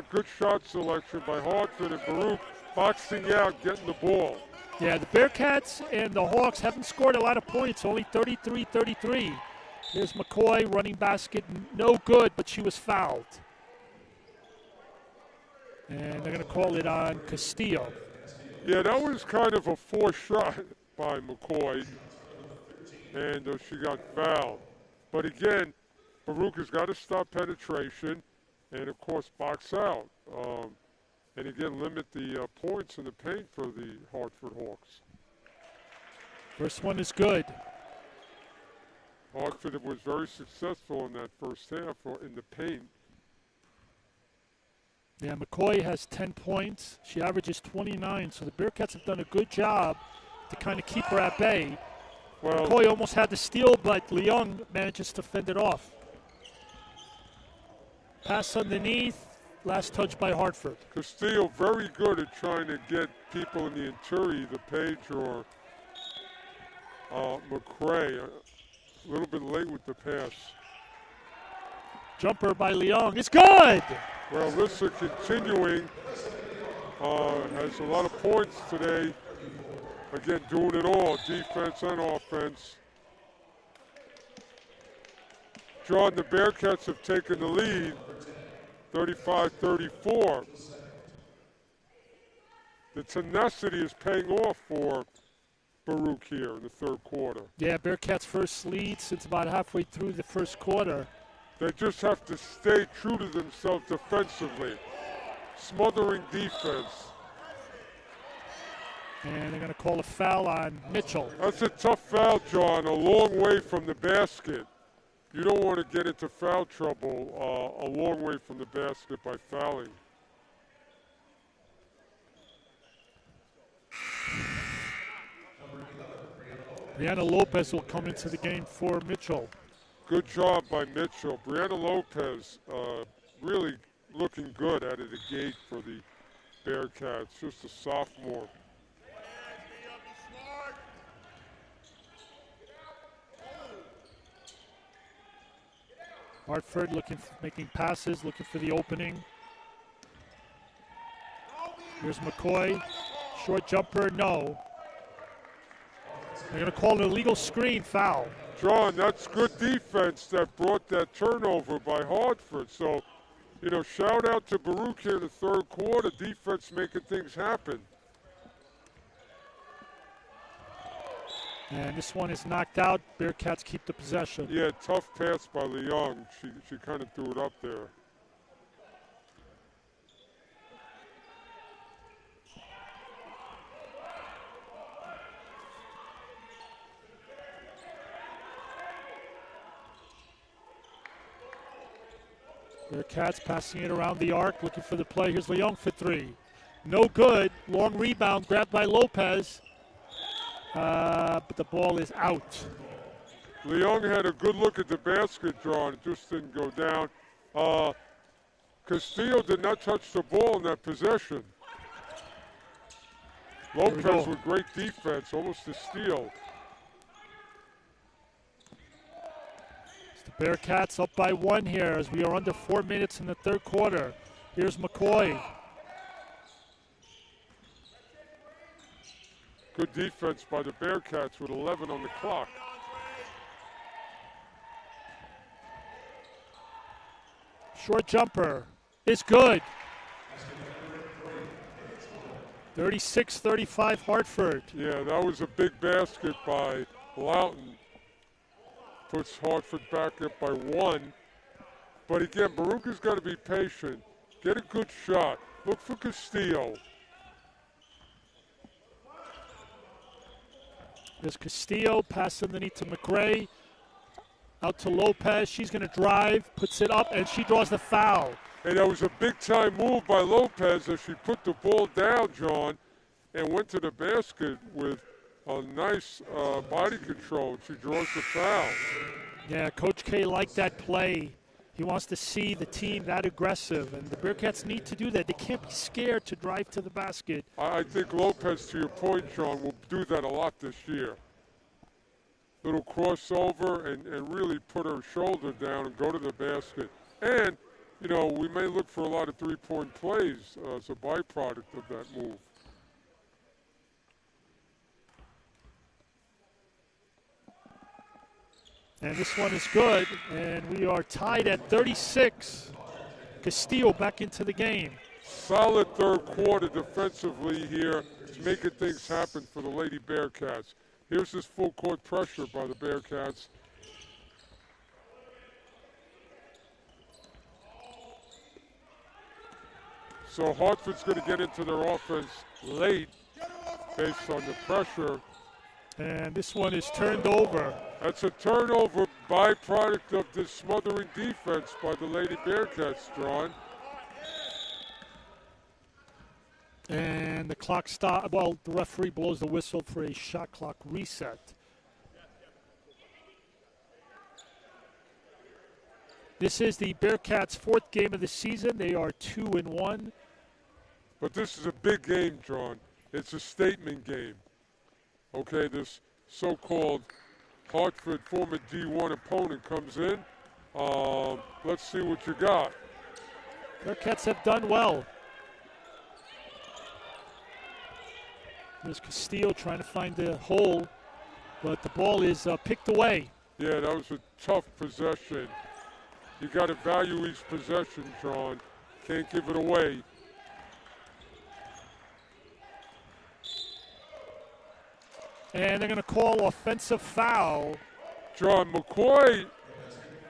good shot selection by Hartford, and Baruch boxing out, getting the ball. Yeah, the Bearcats and the Hawks haven't scored a lot of points, only 33-33. Here's McCoy running basket, no good, but she was fouled. And they're going to call it on Castillo. Yeah, that was kind of a forced shot by McCoy, and she got fouled. But again, Baruch has got to stop penetration and, of course, box out. And again, limit the points in the paint for the Hartford Hawks. First one is good. Hartford was very successful in that first half in the paint. Yeah, McCoy has 10 points. She averages 29, so the Bearcats have done a good job to kind of keep her at bay. Well, McCoy almost had the steal, but Leung manages to fend it off. Pass underneath. Last touch by Hartford. Castillo very good at trying to get people in the interior, either Page or McRae. A little bit late with the pass. Jumper by Leung. It's good! Well, Lissa continuing. Has a lot of points today. Again, doing it all, defense and offense. John, the Bearcats have taken the lead. 35-34. The tenacity is paying off for Baruch here in the third quarter. Yeah, Bearcats' first lead since about halfway through the first quarter. They just have to stay true to themselves defensively. Smothering defense. And they're going to call a foul on Mitchell. That's a tough foul, John, a long way from the basket. You don't want to get into foul trouble a long way from the basket by fouling. Brianna Lopez will come into the game for Mitchell. Good job by Mitchell. Brianna Lopez really looking good out of the gate for the Bearcats. Just a sophomore. Hartford making passes, looking for the opening. Here's McCoy. Short jumper, no. They're going to call an illegal screen foul. John, that's good defense that brought that turnover by Hartford. So, shout out to Baruch here in the third quarter. Defense making things happen. And this one is knocked out. Bearcats keep the possession. Yeah, tough pass by Leung. She kind of threw it up there. Bearcats passing it around the arc, looking for the play. Here's Leung for three. No good. Long rebound, grabbed by Lopez. But the ball is out. Leung had a good look at the basket, John. It just didn't go down. Castillo did not touch the ball in that possession. Lopez with great defense, almost a steal. The Bearcats up by 1 here as we are under 4 minutes in the third quarter. Here's McCoy. Good defense by the Bearcats with 11 on the clock. Short jumper is good. 36-35 Hartford. Yeah, that was a big basket by Loughton. Puts Hartford back up by 1. But again, Baruka's got to be patient. Get a good shot. Look for Castillo. There's Castillo, pass underneath to McRae. Out to Lopez. She's going to drive, puts it up, and she draws the foul. And that was a big-time move by Lopez as she put the ball down, John, and went to the basket with a nice body control. She draws the foul. Yeah, Coach K liked that play. He wants to see the team that aggressive, and the Bearcats need to do that. They can't be scared to drive to the basket. I think Lopez, to your point, John, will do that a lot this year. Little crossover and really put her shoulder down and go to the basket. And, you know, we may look for a lot of three-point plays as a byproduct of that move. And this one is good, and we are tied at 36. Castillo back into the game. Solid third quarter defensively here, making things happen for the Lady Bearcats. Here's this full court pressure by the Bearcats. So Hartford's going to get into their offense late based on the pressure. And this one is turned over. That's a turnover byproduct of this smothering defense by the Lady Bearcats, John. And the clock stops. Well, the referee blows the whistle for a shot clock reset. This is the Bearcats' 4th game of the season. They are 2-1. But this is a big game, John. It's a statement game. Okay, this so-called Hartford former D1 opponent comes in. Let's see what you got. Bearcats have done well. There's Castillo trying to find the hole, but the ball is picked away. Yeah, that was a tough possession. You got to value each possession, John. Can't give it away. And they're going to call offensive foul. John, McCoy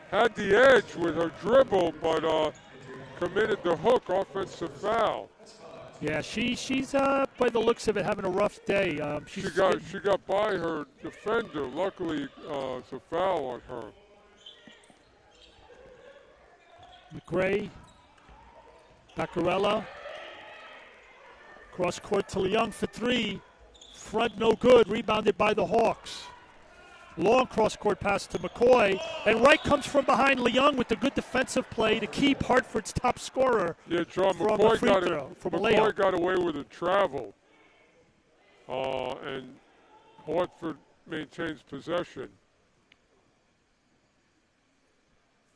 had the edge with her dribble, but committed the hook offensive foul. Yeah, she's by the looks of it having a rough day. She got by her defender. Luckily, it's a foul on her. McRae, Baccarella, cross court to Leung for 3. Front no good, rebounded by the Hawks. Long cross-court pass to McCoy, and Wright comes from behind Leung with the good defensive play to keep Hartford's top scorer. Yeah, John, McCoy got away with a travel, and Hartford maintains possession.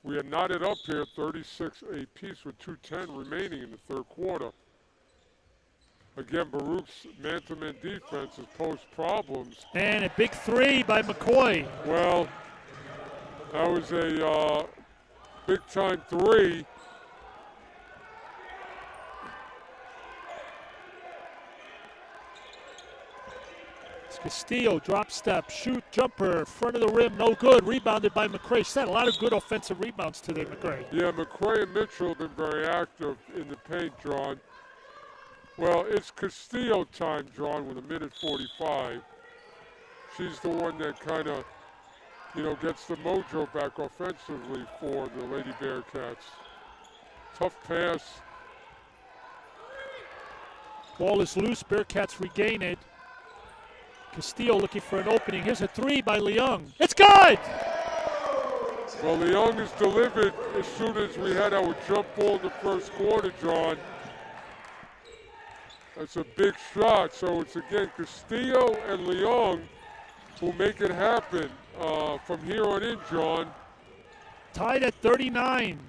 We are knotted up here, 36 apiece with 2:10 remaining in the third quarter. Again, Baruch's man-to-man defense has posed problems. And a big 3 by McCoy. Well, that was a big-time 3. It's Castillo, drop step, shoot, jumper, front of the rim, no good. Rebounded by McRae. She's had a lot of good offensive rebounds today, McRae. Yeah, McRae and Mitchell have been very active in the paint, John. Well, it's Castillo time, John, with 1:45. She's the one that kind of, gets the mojo back offensively for the Lady Bearcats. Tough pass. Ball is loose. Bearcats regain it. Castillo looking for an opening. Here's a 3 by Leung. It's good! Well, Leung is delivered as soon as we had our jump ball in the first quarter, John. That's a big shot. So it's again Castillo and Leong who make it happen from here on in, John. Tied at 39.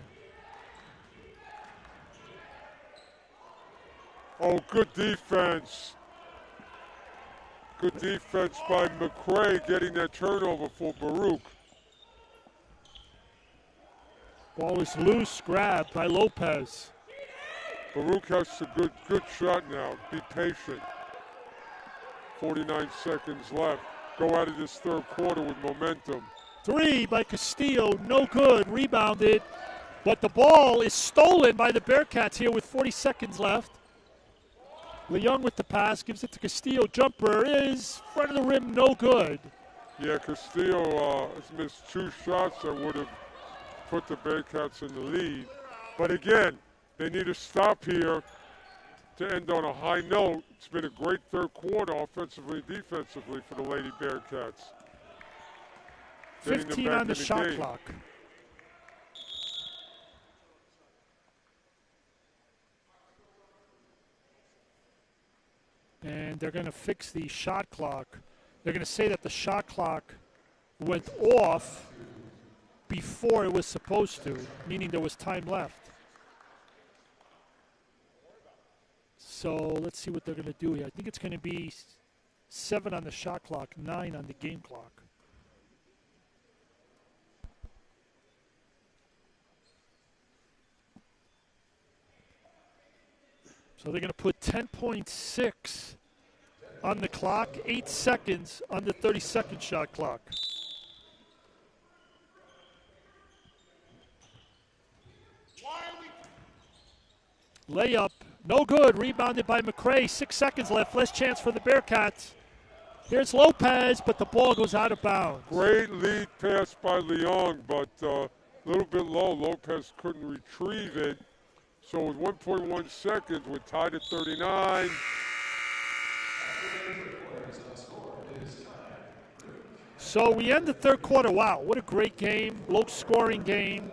Oh, good defense. Good defense by McCray getting that turnover for Baruch. Ball is loose, grabbed by Lopez. Baruch has a good shot now. Be patient. 49 seconds left. Go out of this third quarter with momentum. Three by Castillo, no good, rebounded. But the ball is stolen by the Bearcats here with 40 seconds left. Leung with the pass, gives it to Castillo. Jumper is front of the rim, no good. Yeah, Castillo has missed 2 shots that would have put the Bearcats in the lead. But again, they need to stop here to end on a high note. It's been a great third quarter offensively and defensively for the Lady Bearcats. 15 on the shot clock. And they're going to fix the shot clock. They're going to say that the shot clock went off before it was supposed to, meaning there was time left. So let's see what they're going to do here. I think it's going to be 7 on the shot clock, 9 on the game clock. So they're going to put 10.6 on the clock, 8 seconds on the 30-second shot clock. Layup, no good, rebounded by McCray, 6 seconds left, less chance for the Bearcats. Here's Lopez, but the ball goes out of bounds. Great lead pass by Leong, but a little bit low. Lopez couldn't retrieve it. So with 1.1 seconds, we're tied at 39. So we end the third quarter. Wow, what a great game, low-scoring game.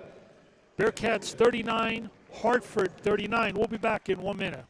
Bearcats 39, Hartford 39. We'll be back in 1 minute.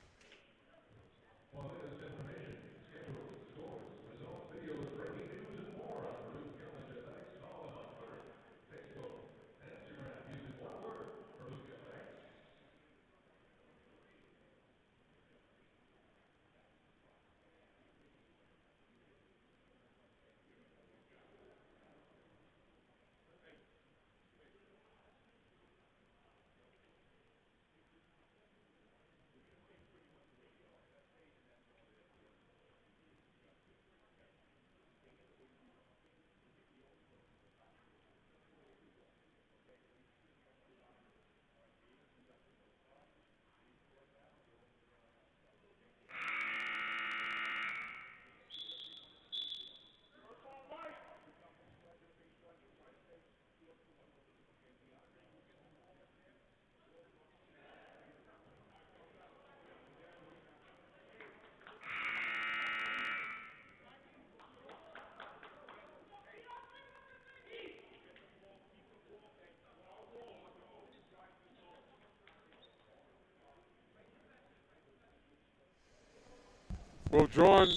Well, John,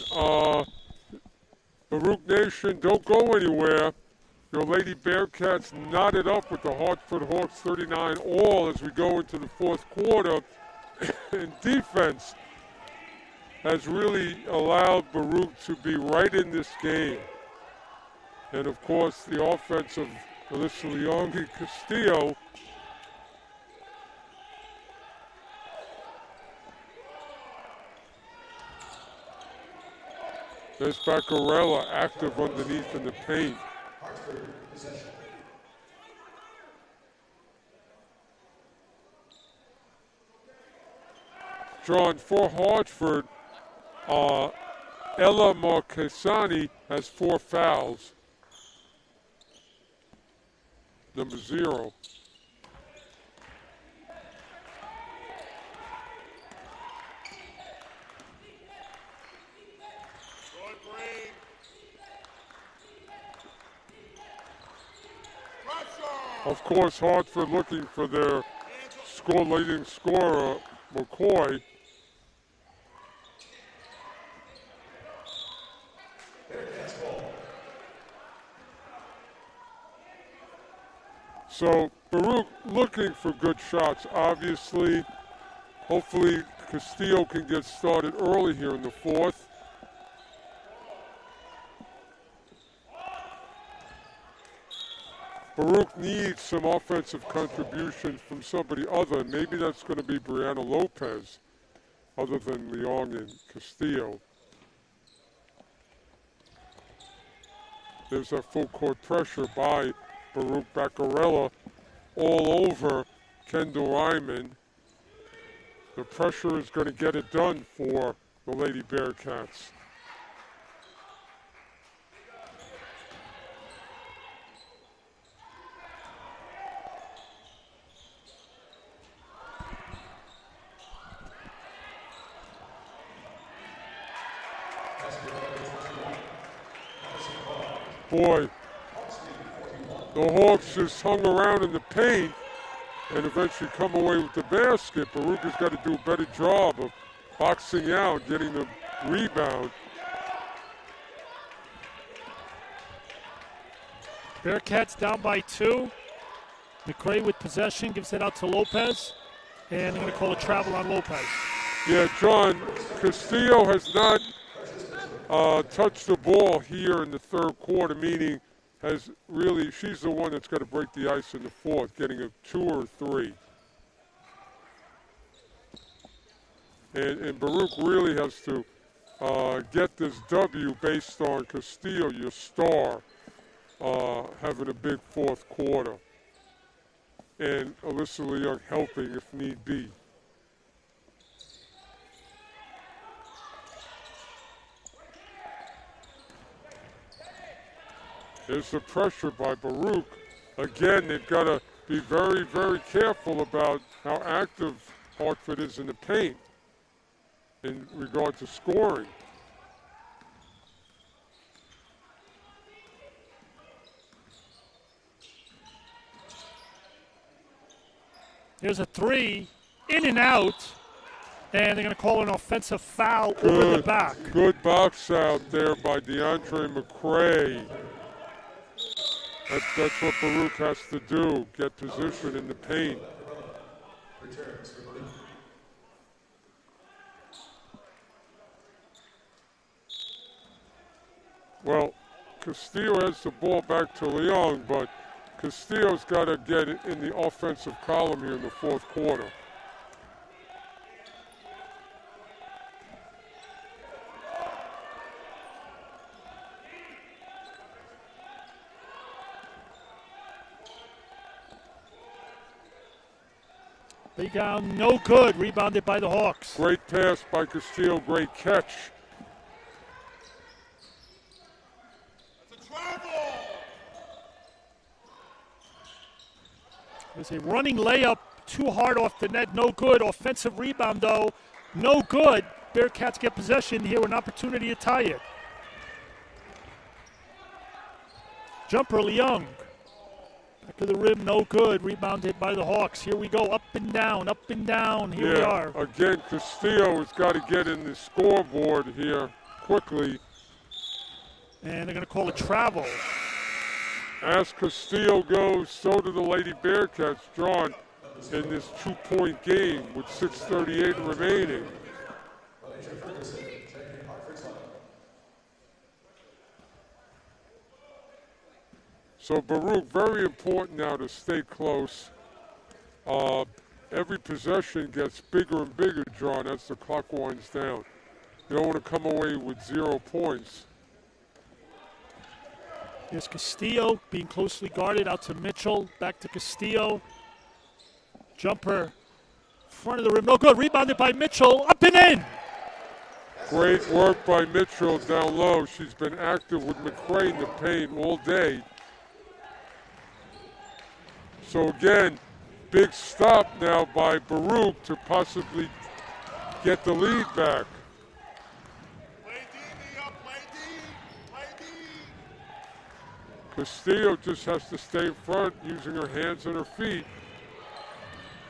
Baruch Nation, don't go anywhere. Your Lady Bearcats knotted up with the Hartford Hawks 39 all as we go into the fourth quarter. And defense has really allowed Baruch to be right in this game. And, of course, the offense of Alyssa Leong and Castillo. There's Baccarella active underneath in the paint. John, for Hartford, Ella Marquesani has 4 fouls. Number 0. Of course, Hartford looking for their leading scorer, McCoy. So Baruch looking for good shots, obviously. Hopefully Castillo can get started early here in the fourth. Baruch needs some offensive contributions from somebody other. Maybe that's going to be Brianna Lopez, other than Leong and Castillo. There's that full court pressure by Baruch Baccarella all over Kendall Ryman. The pressure is going to get it done for the Lady Bearcats. Boy, the Hawks just hung around in the paint and eventually come away with the basket. Baruch has got to do a better job of boxing out, getting the rebound. Bearcats down by 2. McRae with possession, gives it out to Lopez. And they're going to call a travel on Lopez. Yeah, John, Castillo has not touched the ball here in the third quarter, meaning has really, she's the one that's got to break the ice in the fourth, getting a 2 or 3. And Baruch really has to get this W based on Castillo, your star, having a big fourth quarter. And Alyssa Leung helping if need be. There's the pressure by Baruch. Again, they've got to be very, very careful about how active Hartford is in the paint in regard to scoring. Here's a 3, in and out, and they're going to call an offensive foul over the back. Good box out there by DeAndre McRae. That's what Baruch has to do, get position in the paint. Well, Castillo has the ball back to Leong, but Castillo's got to get it in the offensive column here in the fourth quarter. Lay down, no good. Rebounded by the Hawks. Great pass by Castillo, great catch. That's a travel. There's a running layup, too hard off the net, no good. Offensive rebound, though, no good. Bearcats get possession here, an opportunity to tie it. Jumper, Leung. Back to the rim, no good. Rebounded by the Hawks. Here we go, up and down, up and down. Here we are. Again, Castillo has got to get in the scoreboard here quickly. And they're going to call a travel. As Castillo goes, so do the Lady Bearcats, drawn in this 2-point game with 6:38 remaining. So Baruch, very important now to stay close. Every possession gets bigger and bigger, John, as the clock winds down. You don't want to come away with 0 points. Here's Castillo being closely guarded, out to Mitchell, back to Castillo. Jumper, front of the rim, no good. Rebounded by Mitchell, up and in. Great work by Mitchell down low. She's been active with McRae in the paint all day. So again, big stop now by Baruch to possibly get the lead back. Play D up, play D, play D. Castillo just has to stay in front using her hands and her feet.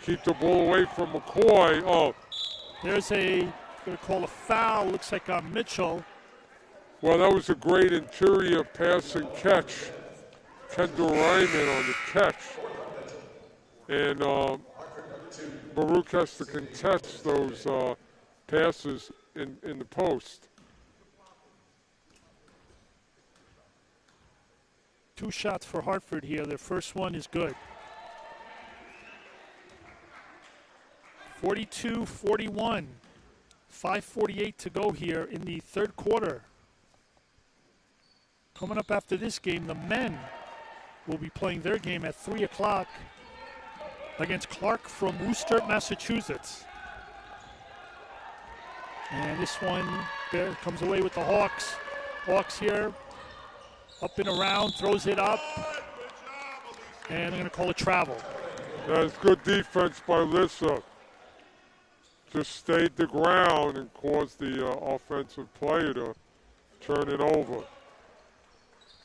Keep the ball away from McCoy. Oh. There's going to call a foul, looks like on Mitchell. Well, that was a great interior pass and catch. Kendall Ryman on the catch. And Baruch has to contest those passes in the post. 2 shots for Hartford here. Their first one is good. 42-41. 5:48 to go here in the third quarter. Coming up after this game, the men will be playing their game at 3 o'clock against Clark from Worcester, Massachusetts. And this one there comes away with the Hawks. Hawks here, up and around, throws it up, and they're going to call it travel. That's good defense by Lissa. Just stayed the ground and caused the offensive player to turn it over.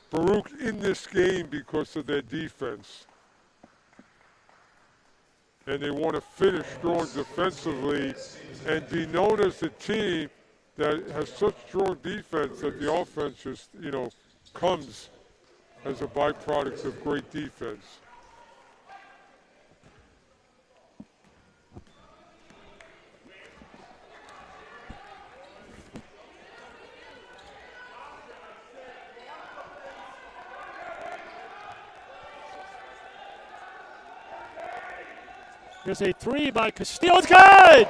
Baruch in this game because of their defense. And they want to finish strong defensively and be known as the team that has such strong defense that the offense just, comes as a byproduct of great defense. Here's a 3 by Castillo. It's good!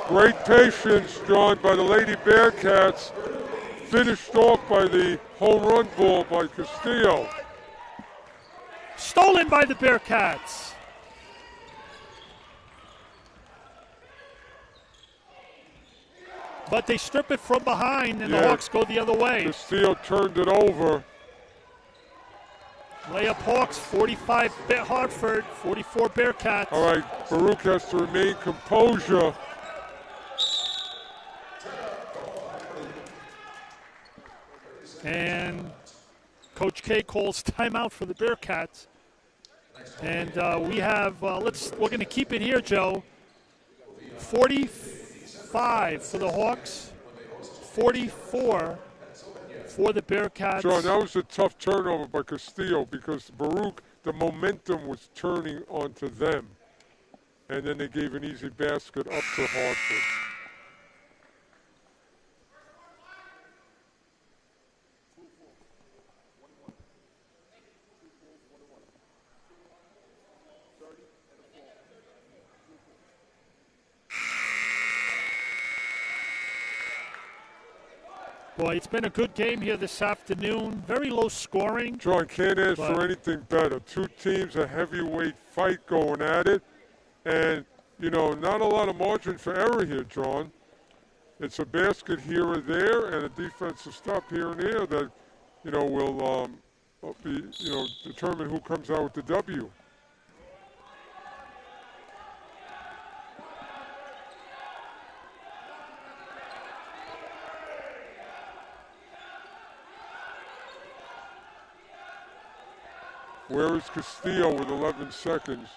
Great patience drawn by the Lady Bearcats. Finished off by the home run ball by Castillo. Stolen by the Bearcats. But they strip it from behind, and the Hawks go the other way. Castillo turned it over. Layup Hawks, 45 Hartford, 44 Bearcats. All right, Baruch has to remain composure. And Coach K calls timeout for the Bearcats. And we have, we're going to keep it here, Joe. 45 for the Hawks, 44 for the Bearcats. John, that was a tough turnover by Castillo because Baruch, the momentum was turning onto them. And then they gave an easy basket up to Hartford. Boy, it's been a good game here this afternoon. Very low scoring. John, can't ask for anything better. Two teams, a heavyweight fight going at it. And, not a lot of margin for error here, John. It's a basket here or there and a defensive stop here and there that, will determine who comes out with the W. Where is Castillo with 11 seconds?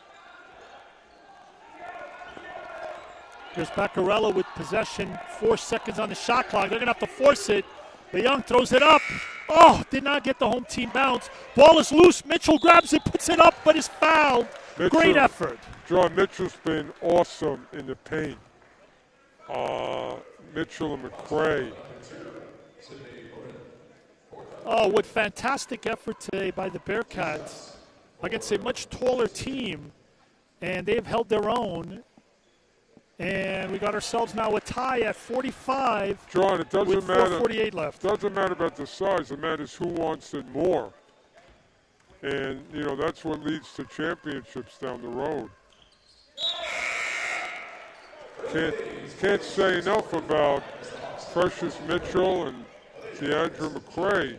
Here's Baccarella with possession. 4 seconds on the shot clock. They're going to have to force it. DeYoung throws it up. Oh, did not get the home team bounce. Ball is loose. Mitchell grabs it, puts it up, but is fouled. Great effort. John, Mitchell's been awesome in the paint. Mitchell and McCray. Oh, what fantastic effort today by the Bearcats against a much taller team, and they've held their own. And we got ourselves now a tie at 45. John, it doesn't with matter. 4:48 left. It doesn't matter about the size. It matters who wants it more. And, that's what leads to championships down the road. Can't say enough about Precious Mitchell and DeAndre McCray.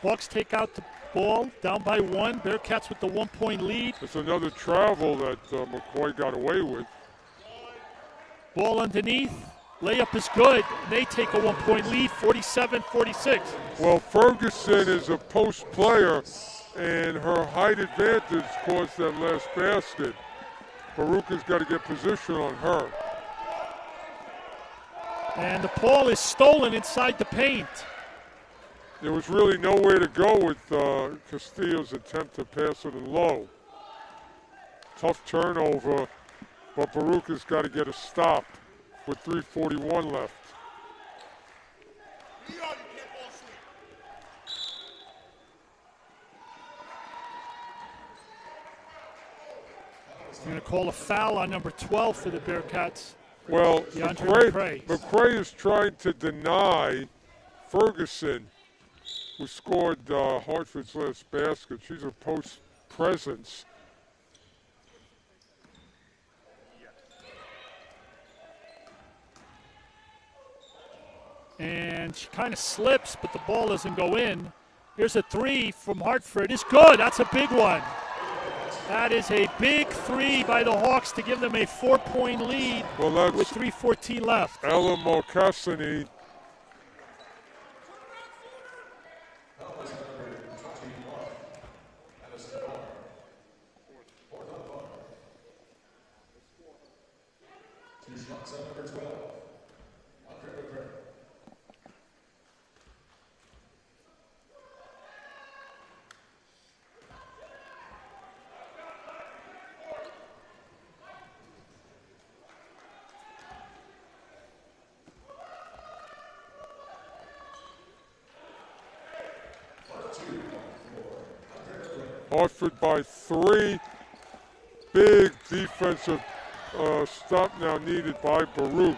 Hawks take out the ball, down by 1. Bearcats with the 1-point lead. It's another travel that McCoy got away with. Ball underneath. Layup is good. They take a 1-point lead, 47-46. Well, Ferguson is a post player, and her height advantage caused that last basket. Baruch has got to get position on her. And the ball is stolen inside the paint. There was really nowhere to go with Castillo's attempt to pass it in low. Tough turnover, but Baruch has got to get a stop with 3:41 left. He's going to call a foul on number 12 for the Bearcats. Well, McCray is trying to deny Ferguson, who scored Hartford's last basket. She's a post presence. And she kind of slips, but the ball doesn't go in. Here's a three from Hartford. It's good. That's a big one. That is a big three by the Hawks to give them a 4-point lead with 3:14 left. Ella Mulcassini. Hartford by 3. Big defensive stop now needed by Baruch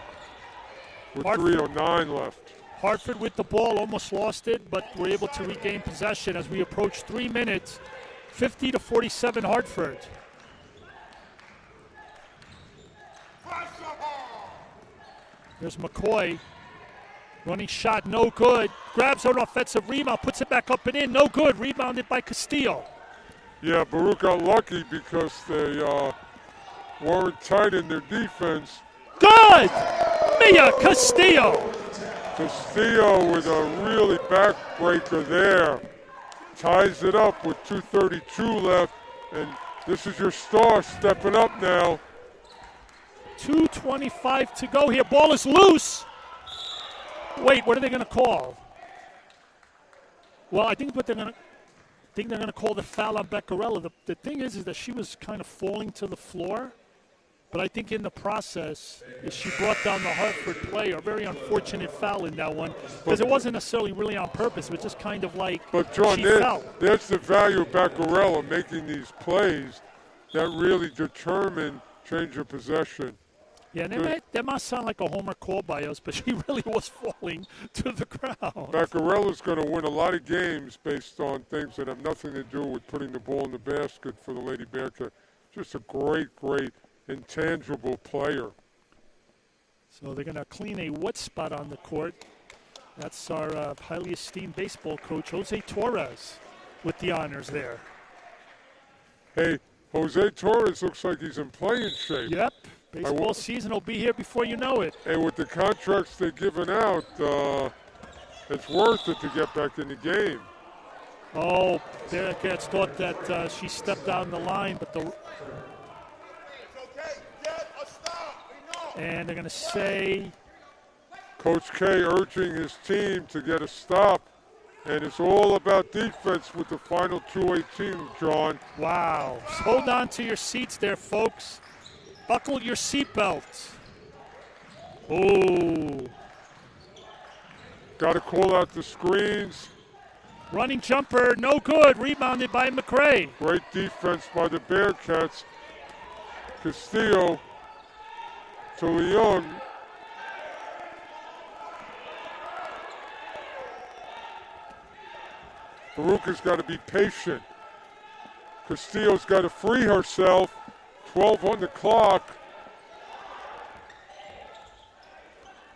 with 3:09 left. Hartford with the ball, almost lost it, but we're able to regain possession as we approach 3 minutes. 50-47 Hartford. There's McCoy. Running shot, no good. Grabs an offensive rebound, puts it back up and in, no good. Rebounded by Castillo. Yeah, Baruch got lucky because they weren't tight in their defense. Good! Mia Castillo. Castillo with a really backbreaker there. Ties it up with 2:32 left, and this is your star stepping up now. 2:25 to go here. Ball is loose. Wait, what are they going to call? Well, I think they're going to call the foul on Beccarella. The thing is that she was kind of falling to the floor, but I think in the process, she brought down the Hartford player. A very unfortunate foul in that one, because it wasn't necessarily really on purpose. It was just kind of like she fell. There's the value of Beccarella making these plays that really determine change of possession. Yeah, that might sound like a homer call by us, but she really was falling to the ground. Beccarella's going to win a lot of games based on things that have nothing to do with putting the ball in the basket for the Lady Bearcat. Just a great, great, intangible player. So they're going to clean a wet spot on the court. That's our highly esteemed baseball coach, Jose Torres, with the honors there. Hey, Jose Torres looks like he's in playing shape. Yep. Baseball season will be here before you know it. And with the contracts they're giving out, it's worth it to get back in the game. Oh, Bearcats thought that she stepped down the line, but and they're going to say Coach K urging his team to get a stop, and it's all about defense with the final 2:18, John. Wow. Hold on to your seats there, folks. Buckle your seatbelts. Oh. Got to call out the screens. Running jumper, no good. Rebounded by McCray. Great defense by the Bearcats. Castillo to Leung. Baruch has got to be patient. Castillo's got to free herself. 12 on the clock.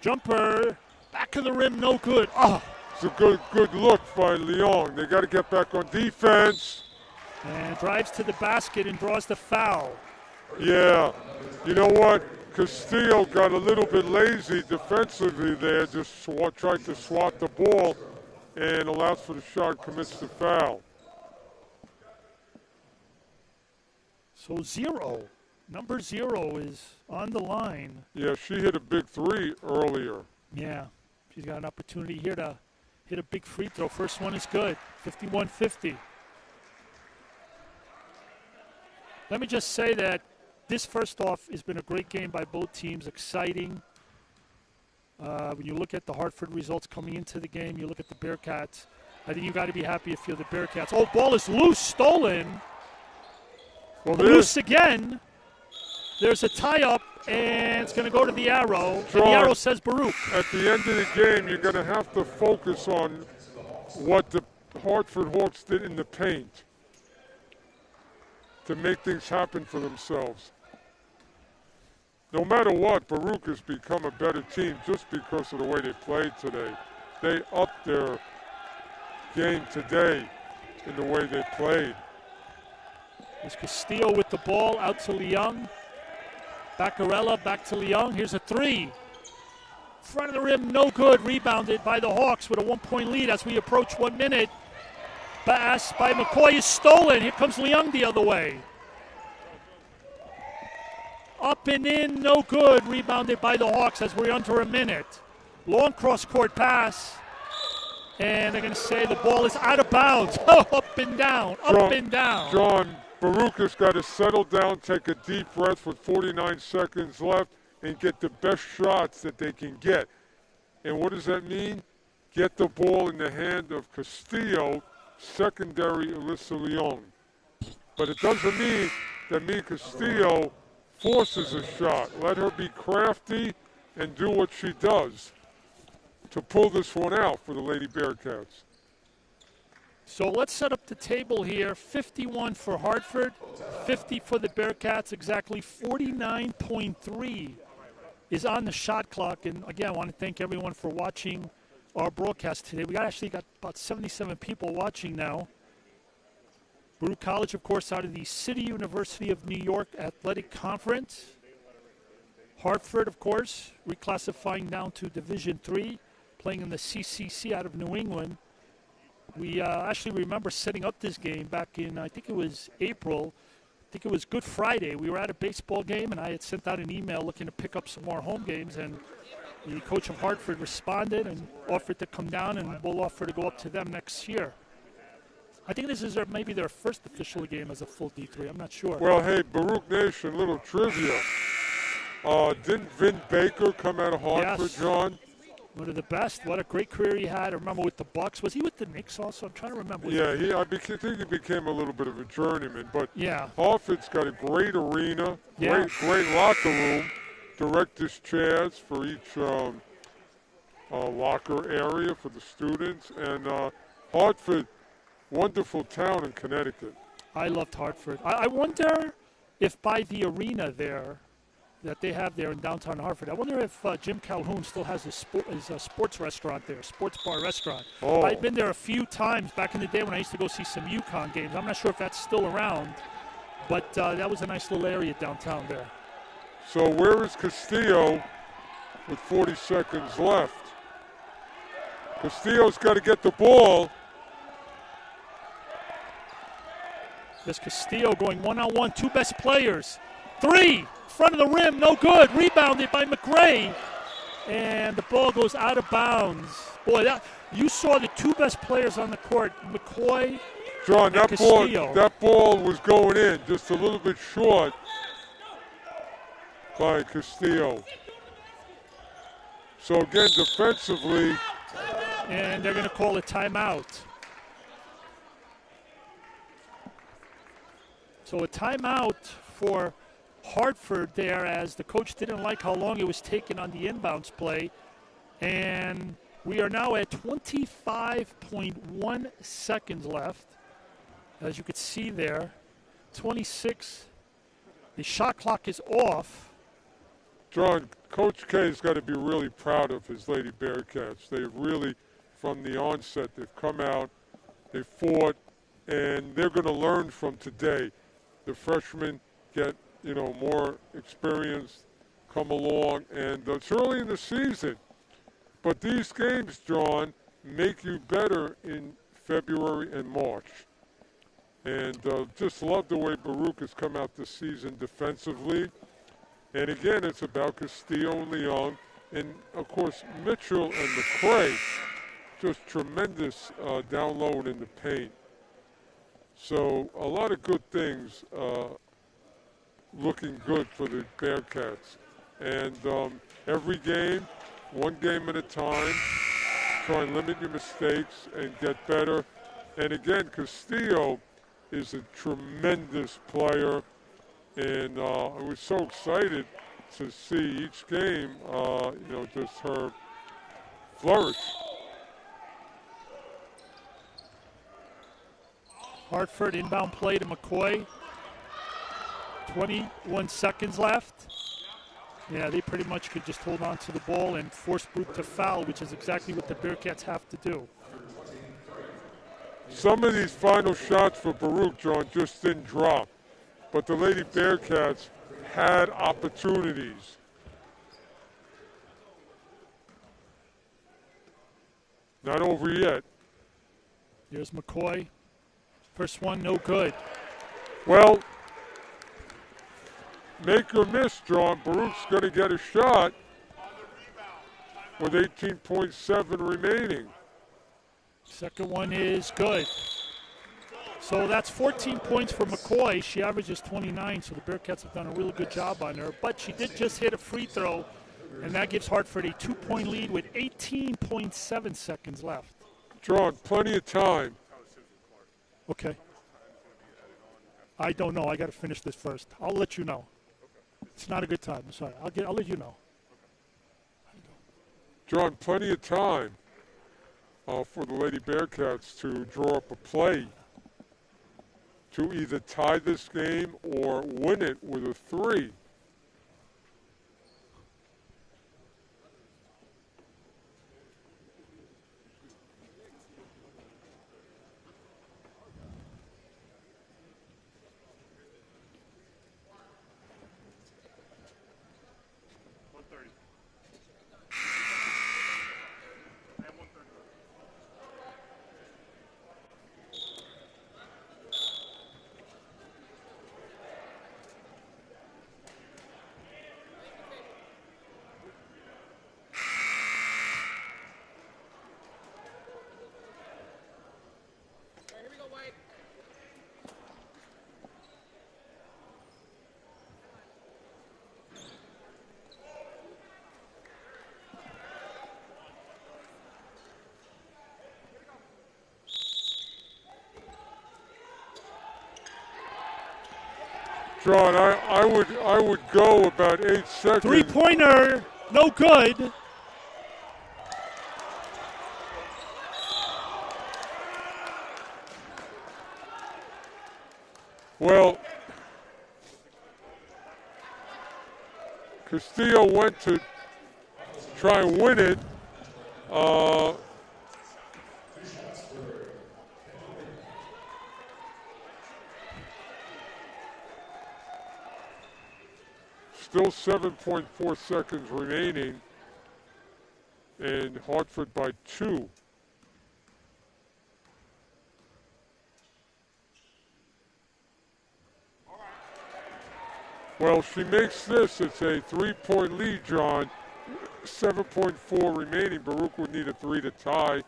Jumper, back of the rim, no good. Oh. It's a good look by Leung. They got to get back on defense. And drives to the basket and draws the foul. Yeah. You know what? Castillo got a little bit lazy defensively there, just tried to swat the ball and allows for the shot, commits the foul. So number 0 is on the line. Yeah, she hit a big 3 earlier. Yeah, she's got an opportunity here to hit a big free throw. First one is good, 51-50. Let me just say that this first off has been a great game by both teams, exciting. When you look at the Hartford results coming into the game, you look at the Bearcats, I think you got to be happy if you're the Bearcats. Oh, ball is loose, stolen. Well, Loose again. There's a tie-up, and it's going to go to the arrow. And the arrow says Baruch. At the end of the game, you're going to have to focus on what the Hartford Hawks did in the paint to make things happen for themselves. No matter what, Baruch has become a better team just because of the way they played today. They upped their game today in the way they played. There's Castillo with the ball out to Leung. Baccarella back to Leung. Here's a three. Front of the rim, no good. Rebounded by the Hawks with a 1-point lead as we approach 1 minute. Pass by McCoy is stolen. Here comes Leung the other way. Up and in, no good. Rebounded by the Hawks as we're under a minute. Long cross-court pass. And they're going to say the ball is out of bounds. Oh, up and down, up and down. John, Baruch has got to settle down, take a deep breath with 49 seconds left, and get the best shots that they can get. And what does that mean? Get the ball in the hand of Castillo, secondary Alyssa Leung. But it doesn't mean that Castillo forces a shot. Let her be crafty and do what she does to pull this one out for the Lady Bearcats. So let's set up the table here. 51 for Hartford, 50 for the Bearcats. Exactly 49.3 is on the shot clock. And again, I want to thank everyone for watching our broadcast today. We actually got about 77 people watching now. Baruch College, of course, out of the City University of New York Athletic Conference. Hartford, of course, reclassifying down to Division III, playing in the CCC out of New England. We actually remember setting up this game back in, I think it was April. I think it was Good Friday. We were at a baseball game, and I had sent out an email looking to pick up some more home games, and the coach of Hartford responded and offered to come down, and we'll offer to go up to them next year. I think this is maybe their first official game as a full D3. I'm not sure. Well, hey, Baruch Nation, little trivia. Didn't Vin Baker come out of Hartford, yes, John? One of the best. What a great career he had. I remember with the Bucks. Was he with the Knicks also? I'm trying to remember. Yeah, I think he became a little bit of a journeyman. But yeah, Hartford's got a great arena, great locker room, director's chairs for each locker area for the students. And Hartford, wonderful town in Connecticut. I loved Hartford. I wonder if by the arena there that they have there in downtown Hartford, I wonder if Jim Calhoun still has his sports restaurant there, sports bar restaurant. Oh. I've been there a few times back in the day when I used to go see some UConn games. I'm not sure if that's still around, but that was a nice little area downtown there. So where is Castillo with 40 seconds left? Castillo's got to get the ball. There's Castillo going one-on-one, two best players. Three, front of the rim, no good. Rebounded by McRae. And the ball goes out of bounds. Boy, you saw the two best players on the court, McCoy John, and Castillo. That ball was going in just a little bit short by Castillo. So again, defensively. And they're going to call a timeout. So a timeout for Hartford there, as the coach didn't like how long it was taking on the inbounds play. And we are now at 25.1 seconds left. As you could see there, 26. The shot clock is off. John, Coach K's got to be really proud of his Lady Bearcats. They really, from the onset, they've come out, they fought, and they're going to learn from today. The freshmen get, more experience, come along, and it's early in the season. But these games, John, make you better in February and March. And just love the way Baruch has come out this season defensively. And again, it's about Castillo and Leung, and of course Mitchell and McRae just tremendous down low and in the paint. So a lot of good things looking good for the Bearcats. And every game, one game at a time, try and limit your mistakes and get better. And again, Castillo is a tremendous player. And I was so excited to see each game, just her flourish. Hartford inbound play to McCoy. 21 seconds left. Yeah, they pretty much could just hold on to the ball and force Brooke to foul, which is exactly what the Bearcats have to do. Some of these final shots for Baruch, John, just didn't drop. But the Lady Bearcats had opportunities. Not over yet. Here's McCoy. First one, no good. Well, make or miss, John. Baruch's going to get a shot with 18.7 remaining. Second one is good. So that's 14 points for McCoy. She averages 29, so the Bearcats have done a really good job on her. But she did just hit a free throw, and that gives Hartford a 2-point lead with 18.7 seconds left. John, plenty of time. Okay. I don't know. I got to finish this first. I'll let you know. It's not a good time. I'm sorry. I'll let you know. John, plenty of time for the Lady Bearcats to draw up a play to either tie this game or win it with a 3. John, I would go about 8 seconds. Three-pointer, no good. Well, Castillo went to try and win it. Still 7.4 seconds remaining, and Hartford by 2. Well, she makes this. It's a 3-point lead, John. 7.4 remaining. Baruch would need a 3 to tie.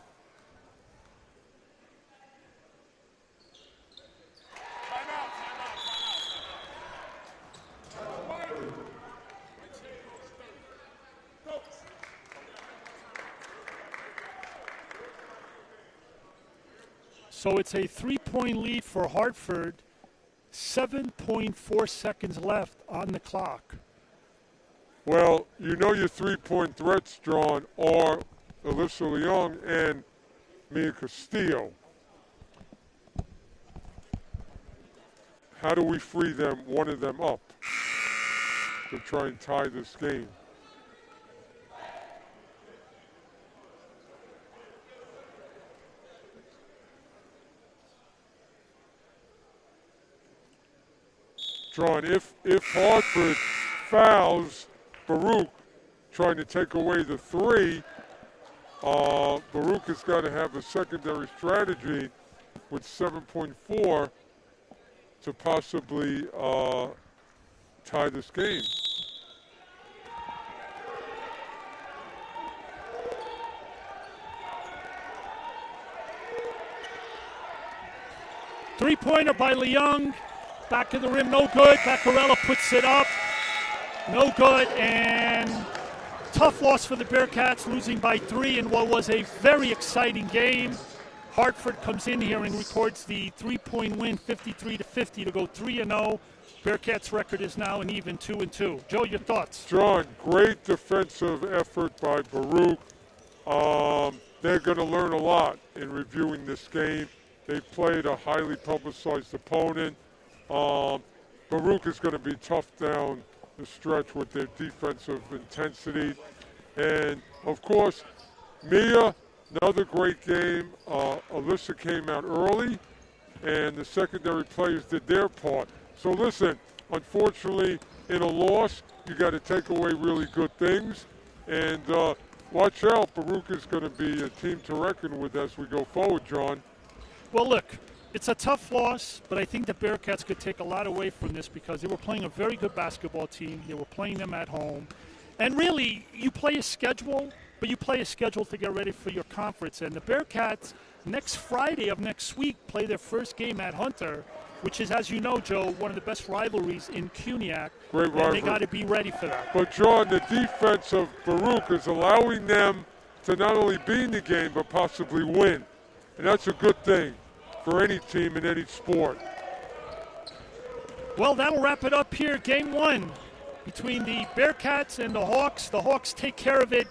So it's a 3-point lead for Hartford. 7.4 seconds left on the clock. Well, you know your 3-point threats, John, are Alyssa Leung and Mia Castillo. How do we free them, one of them up, to try and tie this game? John, if Hartford fouls Baruch trying to take away the 3, Baruch has got to have a secondary strategy with 7.4 to possibly tie this game. Three-pointer by Leung. Back of the rim, no good. Vaccarella puts it up. No good. And tough loss for the Bearcats, losing by 3 in what was a very exciting game. Hartford comes in here and records the 3-point win, 53-50, to go 3-0. Bearcats' record is now an even 2-2. Joe, your thoughts? John, great defensive effort by Baruch. They're going to learn a lot in reviewing this game. They played a highly publicized opponent. Baruch is going to be tough down the stretch with their defensive intensity. And, of course, Mia, another great game. Alyssa came out early, and the secondary players did their part. So, listen, unfortunately, in a loss, you got to take away really good things. And watch out, Baruch is going to be a team to reckon with as we go forward, John. Well, look, it's a tough loss, but I think the Bearcats could take a lot away from this because they were playing a very good basketball team. They were playing them at home. And really, you play a schedule, but you play a schedule to get ready for your conference. And the Bearcats, next Friday of next week, play their first game at Hunter, which is, as you know, Joe, one of the best rivalries in CUNYAC. Great rivalry. And they got to be ready for that. But, John, the defense of Baruch is allowing them to not only be in the game, but possibly win. And that's a good thing for any team in any sport. Well, that'll wrap it up here. Game 1 between the Bearcats and the Hawks. The Hawks take care of it,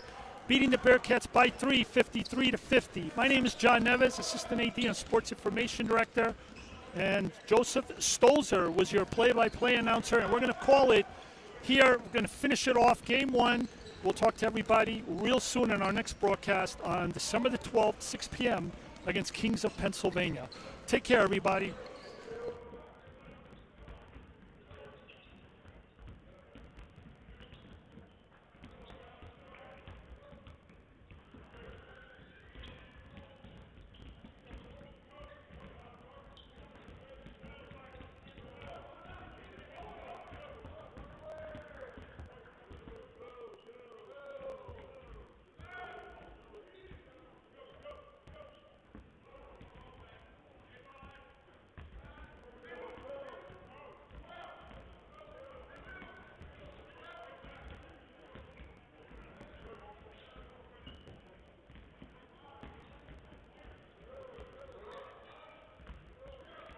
beating the Bearcats by 3, 53-50. My name is John Neves, Assistant AD and Sports Information Director. And Joseph Stolzer was your play-by-play announcer. And we're going to call it here. We're going to finish it off. Game 1. We'll talk to everybody real soon in our next broadcast on December the 12th, 6 p.m. against Kings of Pennsylvania. Take care, everybody.